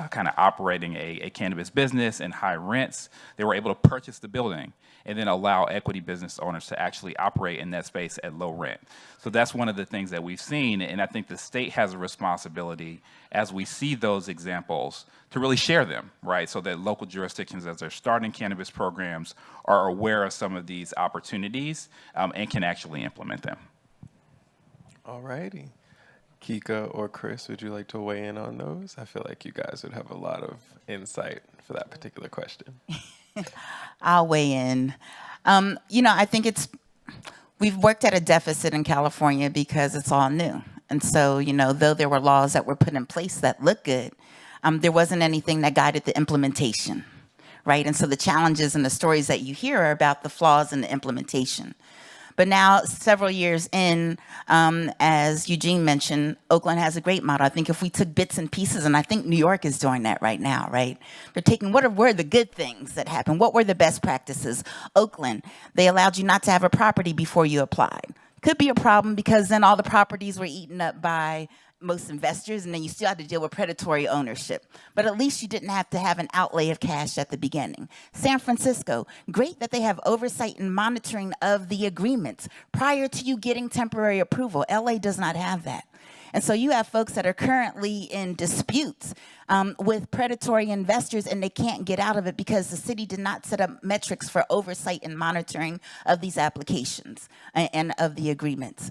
kind of operating a cannabis business and high rents, they were able to purchase the building and then allow equity business owners to actually operate in that space at low rent. So that's one of the things that we've seen, and I think the state has a responsibility as we see those examples to really share them, right? So that local jurisdictions, as they're starting cannabis programs, are aware of some of these opportunities and can actually implement them. All righty. Kika or Chris, would you like to weigh in on those? I feel like you guys would have a lot of insight for that particular question. I'll weigh in. I think we've worked at a deficit in California because it's all new. And so, though there were laws that were put in place that look good, there wasn't anything that guided the implementation, right? And so the challenges and the stories that you hear are about the flaws in the implementation. But now, several years in, as Eugene mentioned, Oakland has a great model. I think if we took bits and pieces, and I think New York is doing that right now, right? They're taking what were the good things that happened? What were the best practices? Oakland, they allowed you not to have a property before you applied. Could be a problem because then all the properties were eaten up by most investors, and then you still had to deal with predatory ownership. But at least you didn't have to have an outlay of cash at the beginning. San Francisco, great that they have oversight and monitoring of the agreements prior to you getting temporary approval. LA does not have that. And so you have folks that are currently in disputes with predatory investors, and they can't get out of it because the city did not set up metrics for oversight and monitoring of these applications and of the agreements.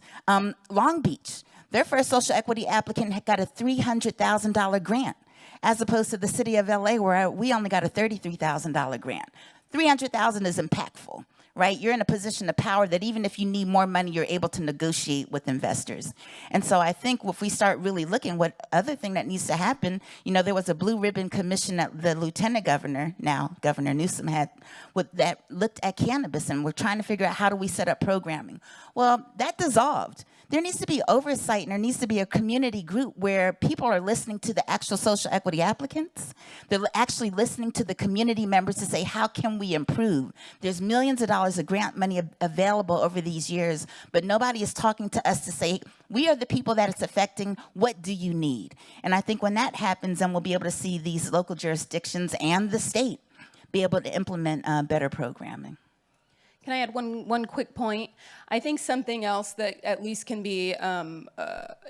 Long Beach, their first social equity applicant had got a $300,000 grant, as opposed to the city of LA where we only got a $33,000 grant. $300,000 is impactful, right? You're in a position of power that even if you need more money, you're able to negotiate with investors. And so I think if we start really looking, what other thing that needs to happen, there was a blue ribbon commission that the lieutenant governor, now Governor Newsom, had that looked at cannabis, and we're trying to figure out how do we set up programming. Well, that dissolved. There needs to be oversight, and there needs to be a community group where people are listening to the actual social equity applicants. They're actually listening to the community members to say, how can we improve? There's millions of dollars of grant money available over these years, but nobody is talking to us to say, we are the people that it's affecting. What do you need? And I think when that happens, then we'll be able to see these local jurisdictions and the state be able to implement better programming. Can I add one quick point? I think something else that at least can be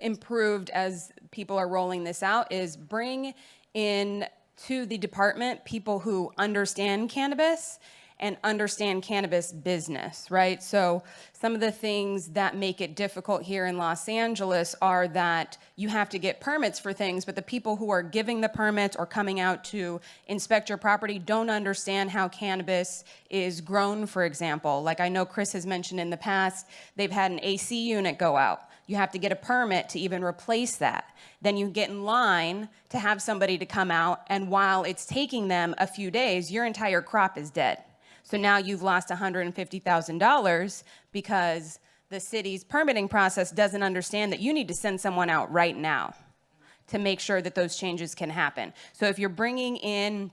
improved as people are rolling this out is bring in to the department people who understand cannabis and understand cannabis business, right? So some of the things that make it difficult here in Los Angeles are that you have to get permits for things, but the people who are giving the permits or coming out to inspect your property don't understand how cannabis is grown, for example. Like I know Chris has mentioned in the past, they've had an AC unit go out. You have to get a permit to even replace that. Then you get in line to have somebody to come out, and while it's taking them a few days, your entire crop is dead. So now you've lost $150,000 because the city's permitting process doesn't understand that you need to send someone out right now to make sure that those changes can happen. So if you're bringing in,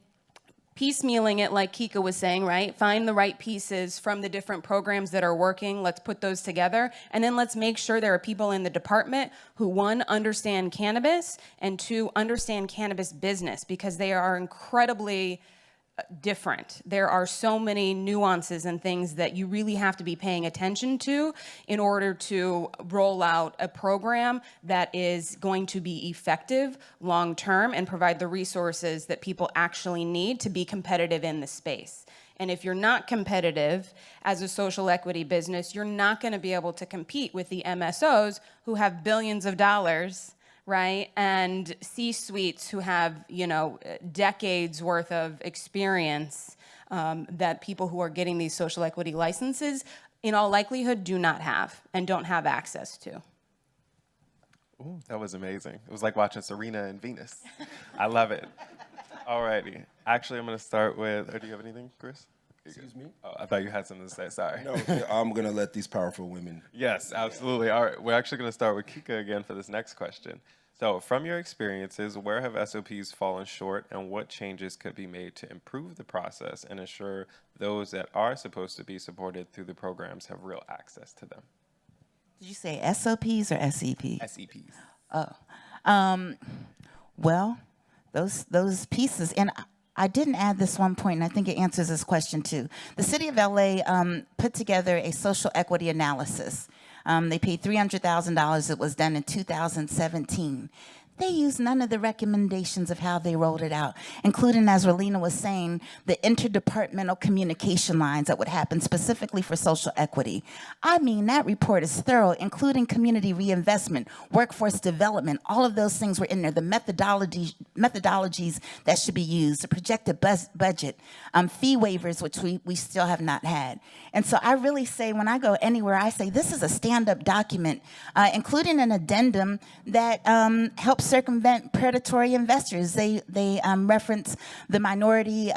piecemealing it like Kika was saying, right? Find the right pieces from the different programs that are working. Let's put those together. And then let's make sure there are people in the department who, one, understand cannabis, and two, understand cannabis business, because they are incredibly different. There are so many nuances and things that you really have to be paying attention to in order to roll out a program that is going to be effective long-term and provide the resources that people actually need to be competitive in the space. And if you're not competitive as a social equity business, you're not going to be able to compete with the MSOs who have billions of dollars, right? And C-suites who have, decades worth of experience that people who are getting these social equity licenses in all likelihood do not have and don't have access to. Ooh, that was amazing. It was like watching Serena and Venus. I love it. Alrighty. Actually, I'm going to start with, or do you have anything, Chris? Excuse me? Oh, I thought you had something to say. Sorry. No, I'm going to let these powerful women. Yes, absolutely. All right. We're actually going to start with Kika again for this next question. So, from your experiences, where have SOPs fallen short, and what changes could be made to improve the process and ensure those that are supposed to be supported through the programs have real access to them? Did you say SOPs or SEPs? SEPs. Well, those pieces, and I didn't add this one point, and I think it answers this question too. The city of LA put together a social equity analysis. They paid $300,000. It was done in 2017. They used none of the recommendations of how they rolled it out, including, as Relina was saying, the interdepartmental communication lines that would happen specifically for social equity. I mean, that report is thorough, including community reinvestment, workforce development, all of those things were in there, the methodologies that should be used, the projected budget, fee waivers, which we still have not had. And so I really say, when I go anywhere, I say this is a stand-up document, including an addendum that helps circumvent predatory investors. They reference the minority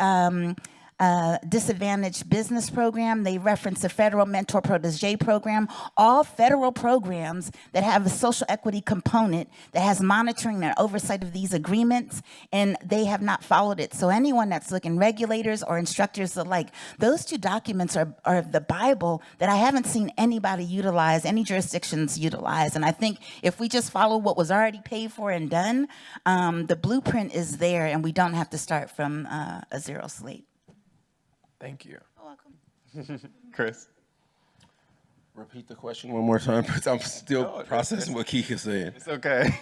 disadvantaged business program. They reference the federal mentor protege program, all federal programs that have a social equity component that has monitoring and oversight of these agreements, and they have not followed it. So anyone that's looking, regulators or instructors alike, those two documents are the Bible that I haven't seen anybody utilize, any jurisdictions utilize. And I think if we just follow what was already paid for and done, the blueprint is there, and we don't have to start from a zero slate. Thank you. You're welcome. Chris? Repeat the question one more time, because I'm still processing what Kika said. It's okay.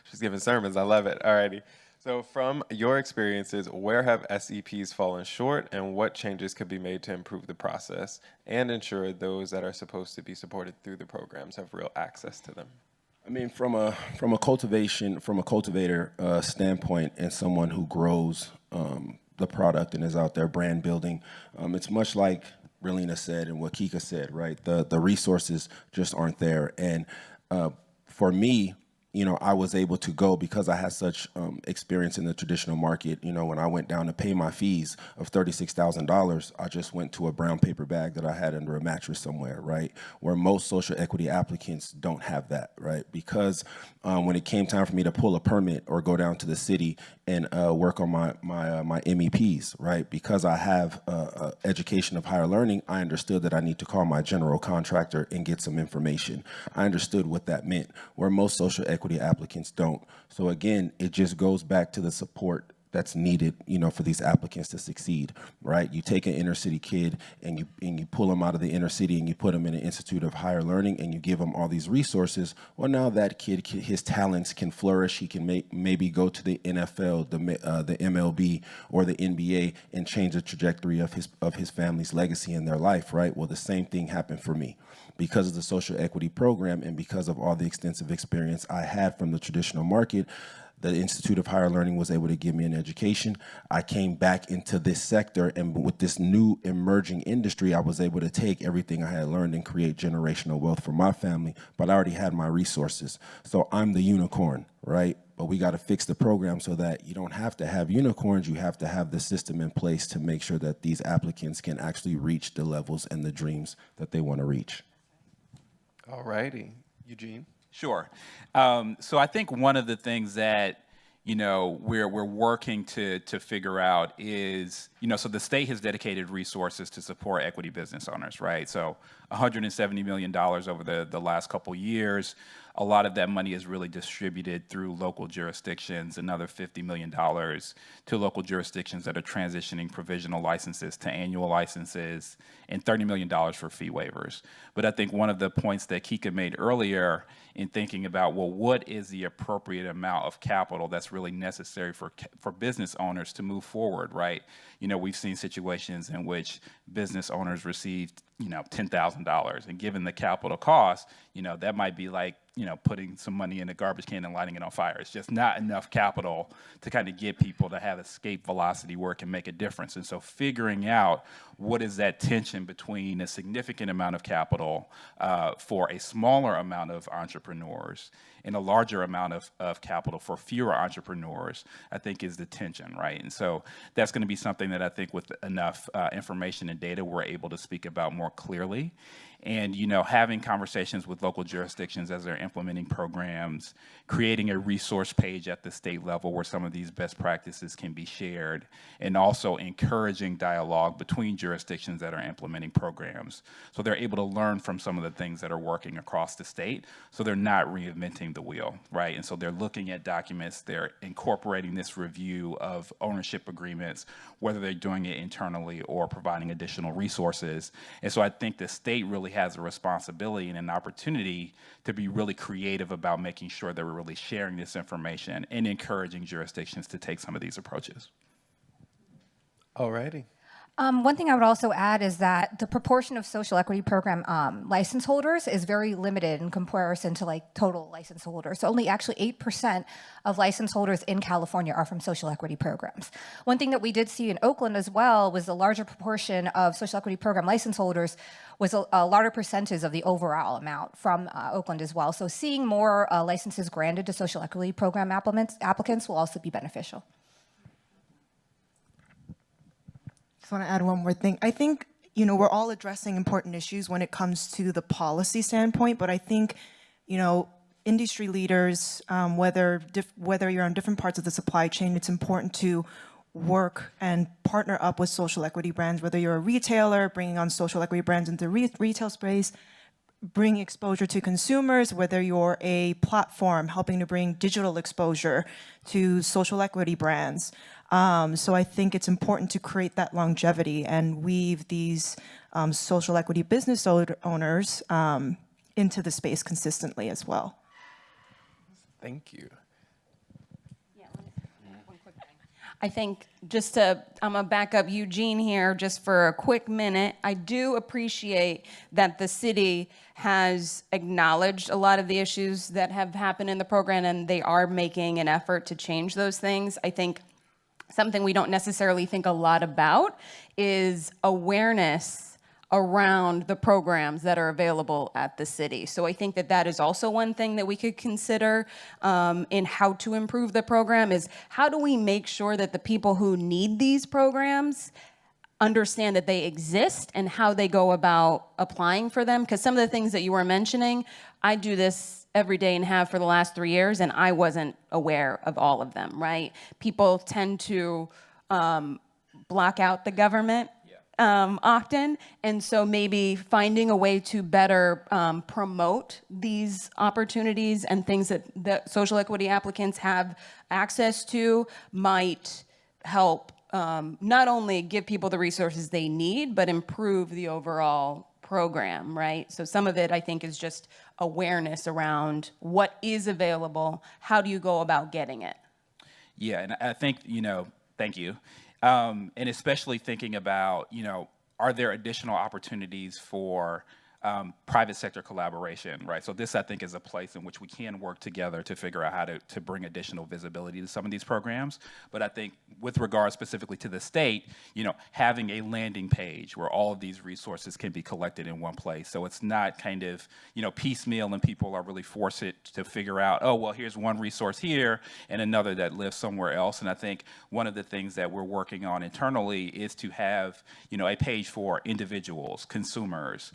She's giving sermons. I love it. Alrighty. So from your experiences, where have SEPs fallen short, and what changes could be made to improve the process and ensure those that are supposed to be supported through the programs have real access to them? I mean, from a cultivator standpoint, and someone who grows the product and is out there brand building, it's much like Relina said and what Kika said, right? The resources just aren't there. And for me, you know, I was able to go because I had such experience in the traditional market. You know, when I went down to pay my fees of $36,000, I just went to a brown paper bag that I had under a mattress somewhere, right? Where most social equity applicants don't have that, right? Because when it came time for me to pull a permit or go down to the city and work on my MEPs, right? Because I have education of higher learning, I understood that I need to call my general contractor and get some information. I understood what that meant, where most social equity applicants don't. So again, it just goes back to the support that's needed, you know, for these applicants to succeed, right? You take an inner city kid and you pull them out of the inner city and you put them in an institute of higher learning and you give them all these resources. Well, now that kid, his talents can flourish. He can maybe go to the NFL, the MLB, or the NBA and change the trajectory of his family's legacy in their life, right? Well, the same thing happened for me. Because of the social equity program and because of all the extensive experience I had from the traditional market, the Institute of Higher Learning was able to give me an education. I came back into this sector, and with this new emerging industry, I was able to take everything I had learned and create generational wealth for my family, but I already had my resources. So I'm the unicorn, right? But we got to fix the program so that you don't have to have unicorns, you have to have the system in place to make sure that these applicants can actually reach the levels and the dreams that they want to reach. All righty. Eugene? Sure. So I think one of the things that, you know, we're working to figure out is, you know, so the state has dedicated resources to support equity business owners, right? So $170 million over the last couple years. A lot of that money is really distributed through local jurisdictions, another $50 million to local jurisdictions that are transitioning provisional licenses to annual licenses, and $30 million for fee waivers. But I think one of the points that Kika made earlier in thinking about, well, what is the appropriate amount of capital that's really necessary for business owners to move forward, right? You know, we've seen situations in which business owners received $10,000. And given the capital cost, that might be like, putting some money in a garbage can and lighting it on fire. It's just not enough capital to kind of get people to have escape velocity work and make a difference. And so figuring out what is that tension between a significant amount of capital for a smaller amount of entrepreneurs and a larger amount of capital for fewer entrepreneurs, I think is the tension, right? And so that's going to be something that I think with enough information and data, we're able to speak about more clearly. And, having conversations with local jurisdictions as they're implementing programs, creating a resource page at the state level where some of these best practices can be shared, and also encouraging dialogue between jurisdictions that are implementing programs. So they're able to learn from some of the things that are working across the state, so they're not reinventing the wheel, right? And so they're looking at documents, they're incorporating this review of ownership agreements, whether they're doing it internally or providing additional resources. And so I think the state really has a responsibility and an opportunity to be really creative about making sure that we're really sharing this information and encouraging jurisdictions to take some of these approaches. All righty. One thing I would also add is that the proportion of social equity program license holders is very limited in comparison to like total license holders. So only actually 8% of license holders in California are from social equity programs. One thing that we did see in Oakland as well was the larger proportion of social equity program license holders was a larger percentage of the overall amount from Oakland as well. So seeing more licenses granted to social equity program applicants will also be beneficial. I want to add one more thing. I think, we're all addressing important issues when it comes to the policy standpoint, but I think, industry leaders, whether you're on different parts of the supply chain, it's important to work and partner up with social equity brands, whether you're a retailer, bringing on social equity brands into retail space, bring exposure to consumers, whether you're a platform helping to bring digital exposure to social equity brands. So I think it's important to create that longevity and weave these social equity business owners into the space consistently as well. Thank you. I think I'm gonna back up Eugene here just for a quick minute. I do appreciate that the city has acknowledged a lot of the issues that have happened in the program and they are making an effort to change those things. I think something we don't necessarily think a lot about is awareness around the programs that are available at the city. So I think that is also one thing that we could consider in how to improve the program is how do we make sure that the people who need these programs understand that they exist and how they go about applying for them? Because some of the things that you were mentioning, I do this every day and have for the last 3 years, and I wasn't aware of all of them, right? People tend to block out the government often, and so maybe finding a way to better promote these opportunities and things that social equity applicants have access to might help not only give people the resources they need, but improve the overall program, right? So some of it, I think, is just awareness around what is available, how do you go about getting it? Yeah, and I think, thank you. And especially thinking about, are there additional opportunities for private sector collaboration, right? So this, I think, is a place in which we can work together to figure out how to bring additional visibility to some of these programs. But I think with regard specifically to the state, having a landing page where all of these resources can be collected in one place. So it's not kind of, piecemeal and people are really forced to figure out, oh, well, here's one resource here and another that lives somewhere else. And I think one of the things that we're working on internally is to have, a page for individuals, consumers,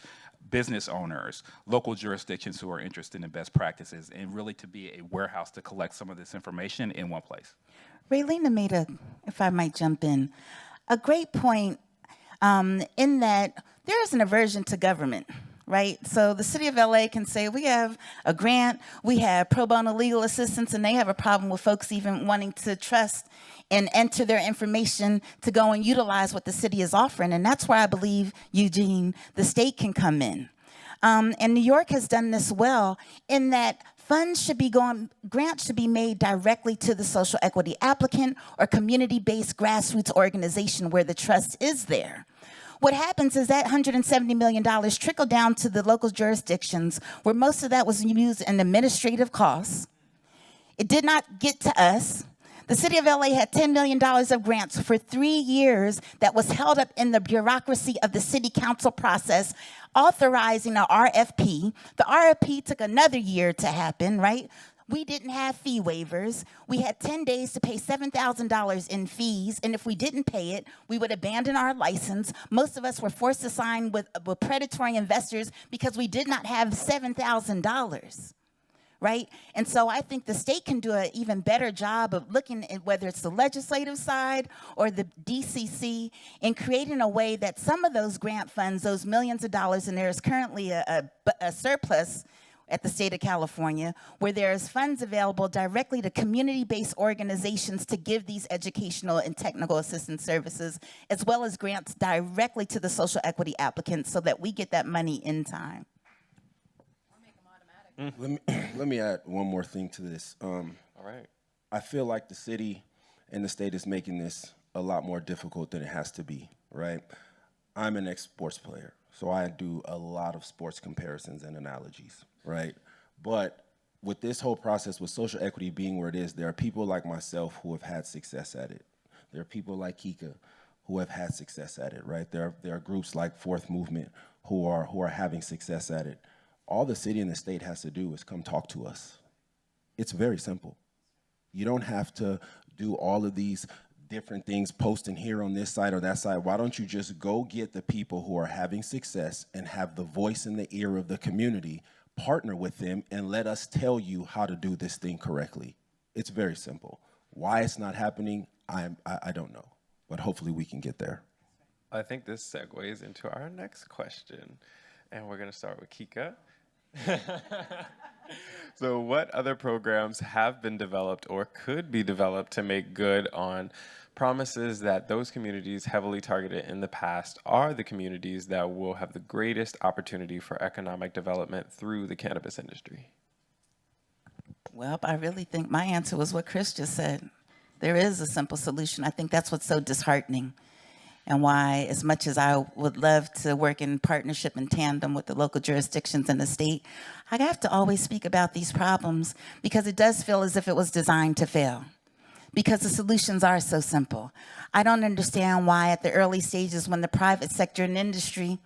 business owners, local jurisdictions who are interested in best practices, and really to be a warehouse to collect some of this information in one place. Raylina made if I might jump in, a great point in that there is an aversion to government, right? So the city of LA can say, we have a grant, we have pro bono legal assistance, and they have a problem with folks even wanting to trust and enter their information to go and utilize what the city is offering. And that's where I believe, Eugene, the state can come in. And New York has done this well in that grants should be made directly to the social equity applicant or community-based grassroots organization where the trust is there. what happens is that $170 million trickled down to the local jurisdictions where most of that was used in administrative costs. It did not get to us. The city of LA had $10 million of grants for 3 years that was held up in the bureaucracy of the city council process, authorizing an RFP. The RFP took another year to happen, right? We didn't have fee waivers. We had 10 days to pay $7,000 in fees, and if we didn't pay it, we would abandon our license. Most of us were forced to sign with predatory investors because we did not have $7,000. Right? And so I think the state can do an even better job of looking at whether it's the legislative side or the DCC in creating a way that some of those grant funds, those millions of dollars, and there is currently a surplus at the state of California, where there's funds available directly to community-based organizations to give these educational and technical assistance services, as well as grants directly to the social equity applicants so that we get that money in time. Let me add one more thing to this. All right. I feel like the city and the state is making this a lot more difficult than it has to be, right? I'm an ex-sports player, so I do a lot of sports comparisons and analogies, right? But with this whole process, with social equity being where it is, there are people like myself who have had success at it. There are people like Kika who have had success at it, right? There are groups like Fourth Movement who are having success at it. All the city and the state has to do is come talk to us. It's very simple. You don't have to do all of these different things, posting here on this side or that side. Why don't you just go get the people who are having success and have the voice in the ear of the community, partner with them, and let us tell you how to do this thing correctly. It's very simple. Why it's not happening, I don't know, but hopefully we can get there. I think this segues into our next question, and we're going to start with Kika. So what other programs have been developed or could be developed to make good on promises that those communities heavily targeted in the past are the communities that will have the greatest opportunity for economic development through the cannabis industry? Well, I really think my answer was what Chris just said. There is a simple solution. I think that's what's so disheartening, and why, as much as I would love to work in partnership and tandem with the local jurisdictions in the state, I have to always speak about these problems because it does feel as if it was designed to fail, because the solutions are so simple. I don't understand why at the early stages when the private sector and industry,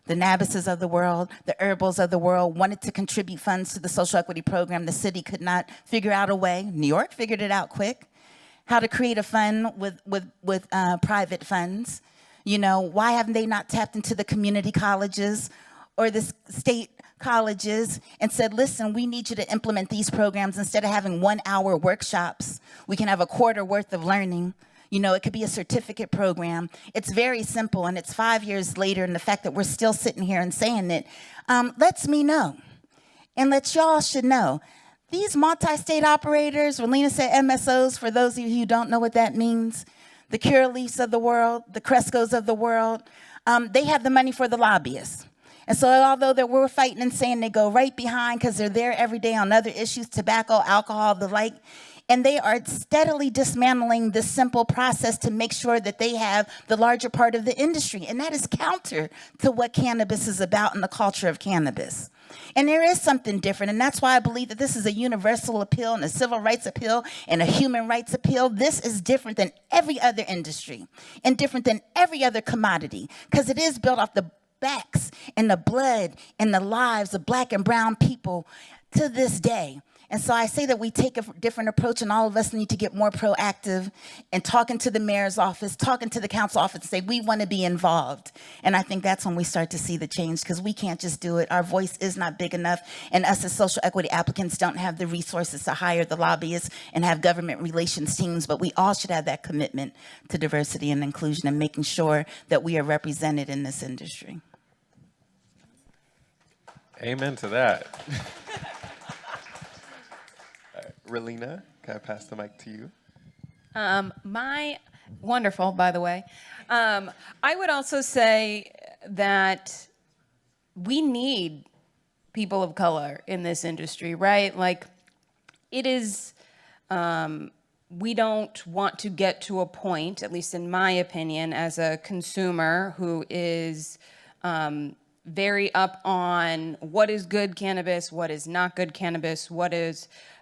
the NABISs of the world, the Herbals of the world wanted to contribute funds to the social equity program, the city could not figure out a way. New York figured it out quick. How to create a fund with private funds. You know, why haven't they not tapped into the community colleges or the state colleges and said, listen, we need you to implement these programs. Instead of having 1-hour workshops, we can have a quarter worth of learning. You know, it could be a certificate program. It's very simple, and it's 5 years later, and the fact that we're still sitting here and saying it lets me know, and lets y'all should know. These multi-state operators, Relina said MSOs, for those of you who don't know what that means, the Curaleafs of the world, the Crescos of the world, they have the money for the lobbyists. And so although that we're fighting and saying they go right behind because they're there every day on other issues, tobacco, alcohol, the like, and they are steadily dismantling this simple process to make sure that they have the larger part of the industry. And that is counter to what cannabis is about and the culture of cannabis. And there is something different, and that's why I believe that this is a universal appeal and a civil rights appeal and a human rights appeal. This is different than every other industry and different than every other commodity because it is built off the backs and the blood and the lives of Black and brown people to this day. And so I say that we take a different approach, and all of us need to get more proactive and talking to the mayor's office, talking to the council office, and say we want to be involved. And I think that's when we start to see the change, because we can't just do it. Our voice is not big enough, and us as social equity applicants don't have the resources to hire the lobbyists and have government relations teams, but we all should have that commitment to diversity and inclusion and making sure that we are represented in this industry. Amen to that. Relina, can I pass the mic to you? Wonderful, by the way. I would also say that we need people of color in this industry, right? Like, it is, we don't want to get to a point, at least in my opinion, as a consumer who is very up on what is good cannabis, what is not good cannabis, what are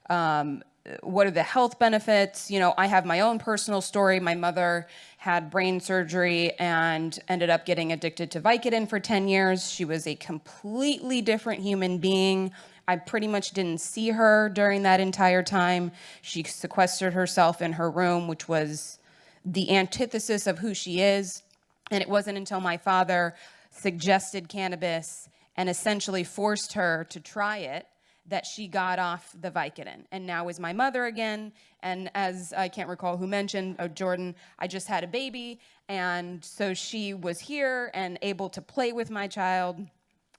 the health benefits. You know, I have my own personal story. My mother had brain surgery and ended up getting addicted to Vicodin for 10 years. She was a completely different human being. I pretty much didn't see her during that entire time. She sequestered herself in her room, which was the antithesis of who she is. And it wasn't until my father suggested cannabis and essentially forced her to try it that she got off the Vicodin and now is my mother again. And as I can't recall who mentioned, Jordan, I just had a baby. And so she was here and able to play with my child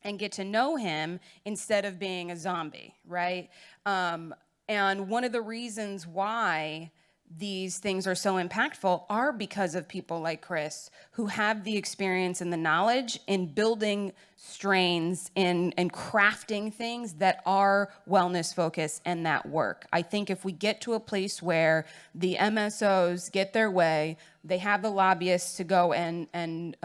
and get to know him instead of being a zombie, right? And one of the reasons why these things are so impactful are because of people like Chris, who have the experience and the knowledge in building strains and crafting things that are wellness focused and that work. I think if we get to a place where the MSOs get their way, they have the lobbyists to go and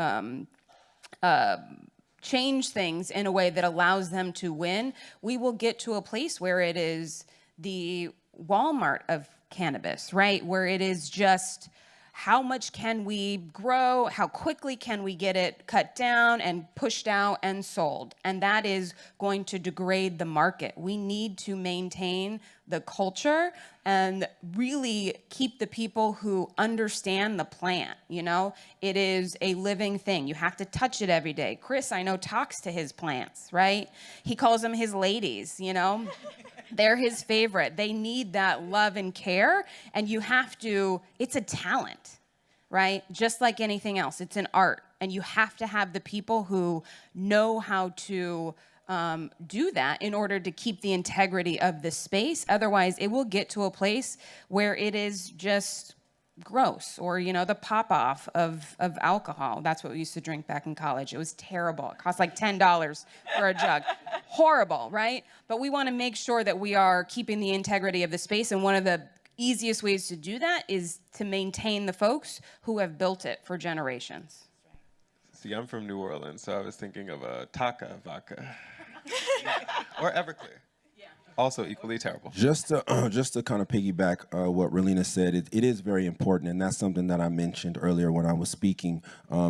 change things in a way that allows them to win, we will get to a place where it is the Walmart of cannabis, right? Where it is just how much can we grow, how quickly can we get it cut down and pushed out and sold. And that is going to degrade the market. We need to maintain the culture and really keep the people who understand the plant, you know? It is a living thing. You have to touch it every day. Chris, I know, talks to his plants, right? He calls them his ladies, you know? They're his favorite. They need that love and care, and you have to, it's a talent, right? Just like anything else, it's an art, and you have to have the people who know how to do that in order to keep the integrity of the space. Otherwise, it will get to a place where it is just gross, or, you know, the pop-off of alcohol. That's what we used to drink back in college. It was terrible. It cost like $10 for a jug. Horrible, right? But we want to make sure that we are keeping the integrity of the space, and one of the easiest ways to do that is to maintain the folks who have built it for generations. See, I'm from New Orleans, so I was thinking of a Taka vodka. Or Everclear. Also equally terrible. Just to kind of piggyback what Relina said, it is very important, and that's something that I mentioned earlier when I was speaking,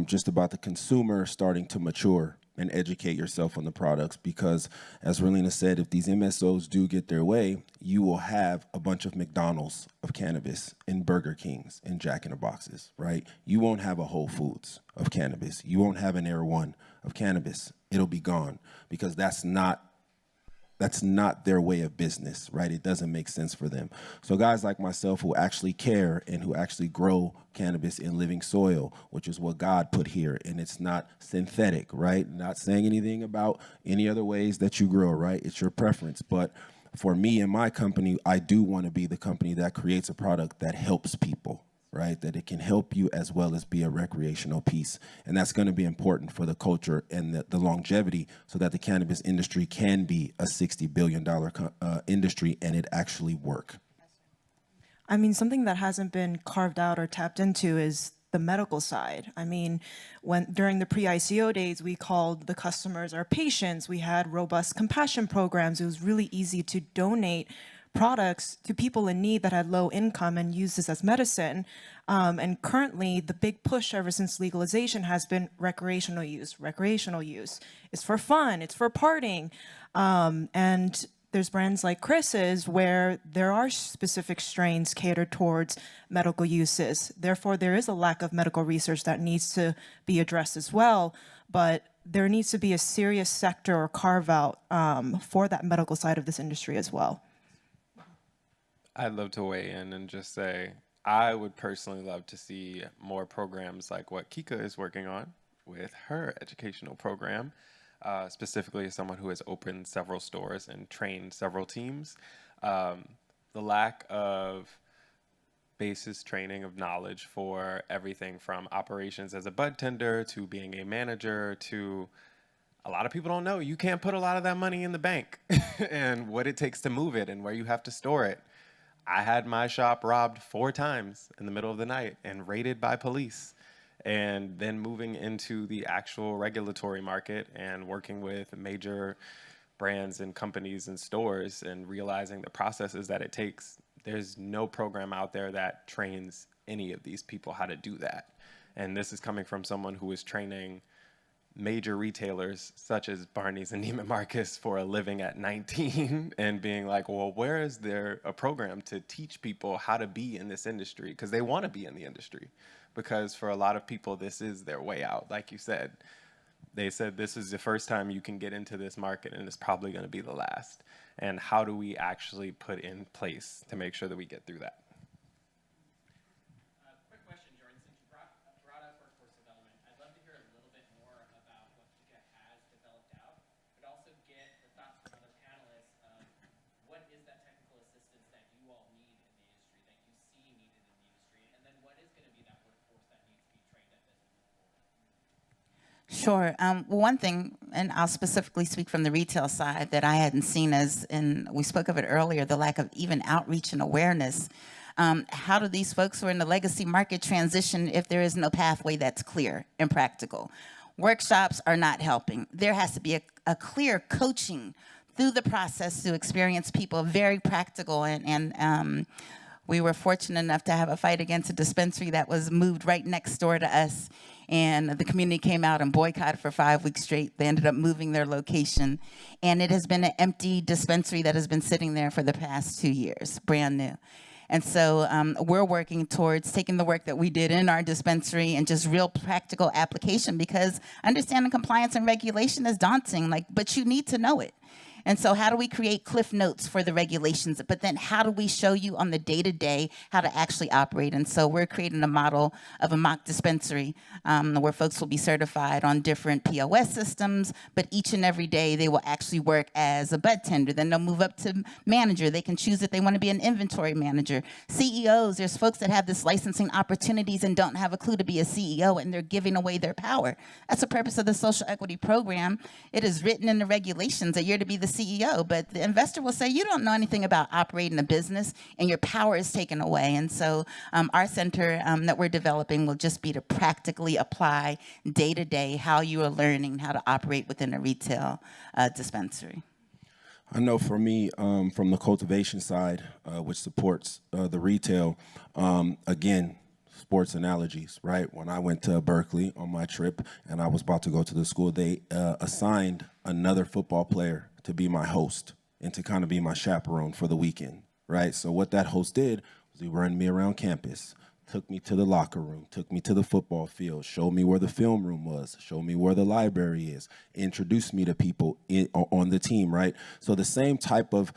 just about the consumer starting to mature and educate yourself on the products, because as Relina said, if these MSOs do get their way, you will have a bunch of McDonald's of cannabis and Burger Kings and Jack in the Boxes, right? You won't have a Whole Foods of cannabis. You won't have an Air One of cannabis. It'll be gone, because that's not their way of business, right? It doesn't make sense for them. So guys like myself who actually care and who actually grow cannabis in living soil, which is what God put here, and it's not synthetic, right? Not saying anything about any other ways that you grow, right? It's your preference. But for me and my company, I do want to be the company that creates a product that helps people, right? That it can help you as well as be a recreational piece. And that's going to be important for the culture and the longevity, so that the cannabis industry can be a $60 billion industry and it actually work. I mean, something that hasn't been carved out or tapped into is the medical side. I mean, during the pre-ICO days, we called the customers our patients. We had robust compassion programs. It was really easy to donate products to people in need that had low income and use this as medicine. And currently, the big push ever since legalization has been recreational use. Recreational use. It's for fun. It's for partying. And there's brands like Chris's where there are specific strains catered towards medical uses. Therefore, there is a lack of medical research that needs to be addressed as well. But there needs to be a serious sector or carve out for that medical side of this industry as well. I'd love to weigh in and just say, I would personally love to see more programs like what Kika is working on with her educational program, specifically as someone who has opened several stores and trained several teams. The lack of basis training of knowledge for everything from operations as a bud tender to being a manager to a lot of people don't know you can't put a lot of that money in the bank and what it takes to move it and where you have to store it. I had my shop robbed 4 times in the middle of the night and raided by police. And then moving into the actual regulatory market and working with major brands and companies and stores and realizing the processes that it takes. There's no program out there that trains any of these people how to do that. And this is coming from someone who is training major retailers such as Barney's and Neiman Marcus for a living at 19 and being like, well, where is there a program to teach people how to be in this industry? Because they want to be in the industry. Because for a lot of people, this is their way out. Like you said, they said this is the first time you can get into this market and it's probably going to be the last. And how do we actually put in place to make sure that we get through that? Quick question, Jordan. Since you brought up workforce development, I'd love to hear a little bit more about what Chica has developed out, but also get the thoughts from other panelists of what is that technical assistance that you all need in the industry, that you see needed in the industry, and then what is going to be that workforce that needs to be trained at this moving forward? Sure. One thing, and I'll specifically speak from the retail side, that I hadn't seen as, and we spoke of it earlier, the lack of even outreach and awareness. How do these folks who are in the legacy market transition if there is no pathway that's clear and practical? Workshops are not helping. There has to be a clear coaching through the process to experience people, very practical, and we were fortunate enough to have a fight against a dispensary that was moved right next door to us. And the community came out and boycotted for 5 weeks straight. They ended up moving their location. And it has been an empty dispensary that has been sitting there for the past 2 years, brand new. And so we're working towards taking the work that we did in our dispensary and just real practical application, because understanding compliance and regulation is daunting, but you need to know it. And so how do we create cliff notes for the regulations? But then how do we show you on the day-to-day how to actually operate? And so we're creating a model of a mock dispensary where folks will be certified on different POS systems, but each and every day they will actually work as a bud tender. Then they'll move up to manager. They can choose if they want to be an inventory manager. CEOs, there's folks that have this licensing opportunities and don't have a clue to be a CEO, and they're giving away their power. That's the purpose of the social equity program. It is written in the regulations that you're to be the CEO, but the investor will say, you don't know anything about operating a business and your power is taken away. And so our center that we're developing will just be to practically apply day to day how you are learning how to operate within a retail dispensary. I know for me, from the cultivation side, which supports the retail, again, sports analogies, right? When I went to Berkeley on my trip and I was about to go to the school, they assigned another football player to be my host and to kind of be my chaperone for the weekend, right? So what that host did was he ran me around campus, took me to the locker room, took me to the football field, showed me where the film room was, showed me where the library is, introduced me to people on the team, right? So the same type of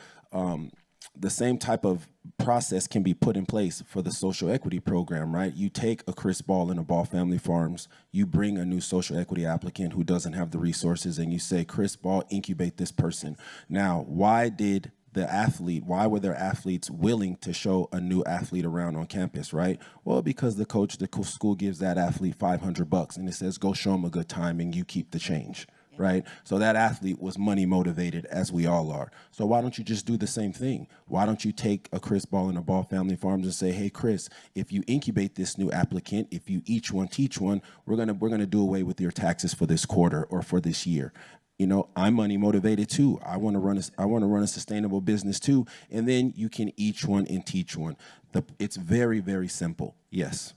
process can be put in place for the social equity program, right? You take a Chris Ball in a Ball Family Farms, you bring a new social equity applicant who doesn't have the resources, and you say, Chris Ball, incubate this person. Now, why were their athletes willing to show a new athlete around on campus, right? Well, because the school gives that athlete $500 and it says, go show him a good time and you keep the change. Right? So that athlete was money motivated, as we all are. So why don't you just do the same thing? Why don't you take a Chris Ball and a Ball Family Farms and say, hey, Chris, if you incubate this new applicant, if you each one teach one, we're gonna do away with your taxes for this quarter or for this year. You know, I'm money motivated too. I want to run a sustainable business too. And then you can each one and teach one. It's very, very simple. Yes.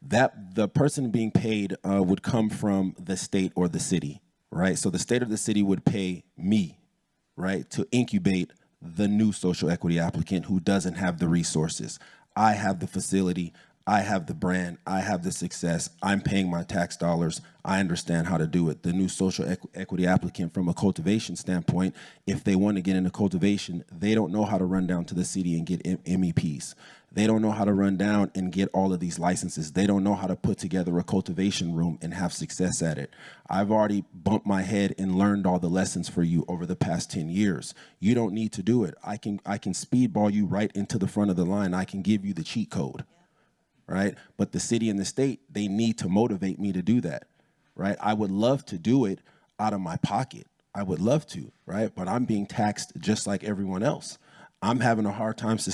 That the person being paid would come from the state or the city, right? So the state or the city would pay me, right, to incubate the new social equity applicant who doesn't have the resources. I have the facility, I have the brand, I have the success, I'm paying my tax dollars, I understand how to do it. The new social equity applicant from a cultivation standpoint, if they want to get into cultivation, they don't know how to run down to the city and get MEPs. They don't know how to run down and get all of these licenses. They don't know how to put together a cultivation room and have success at it. I've already bumped my head and learned all the lessons for you over the past 10 years. You don't need to do it. I can speedball you right into the front of the line. I can give you the cheat code, right? But the city and the state, they need to motivate me to do that. right? I would love to do it out of my pocket. I would love to, right? But I'm being taxed just like everyone else. I'm having a hard time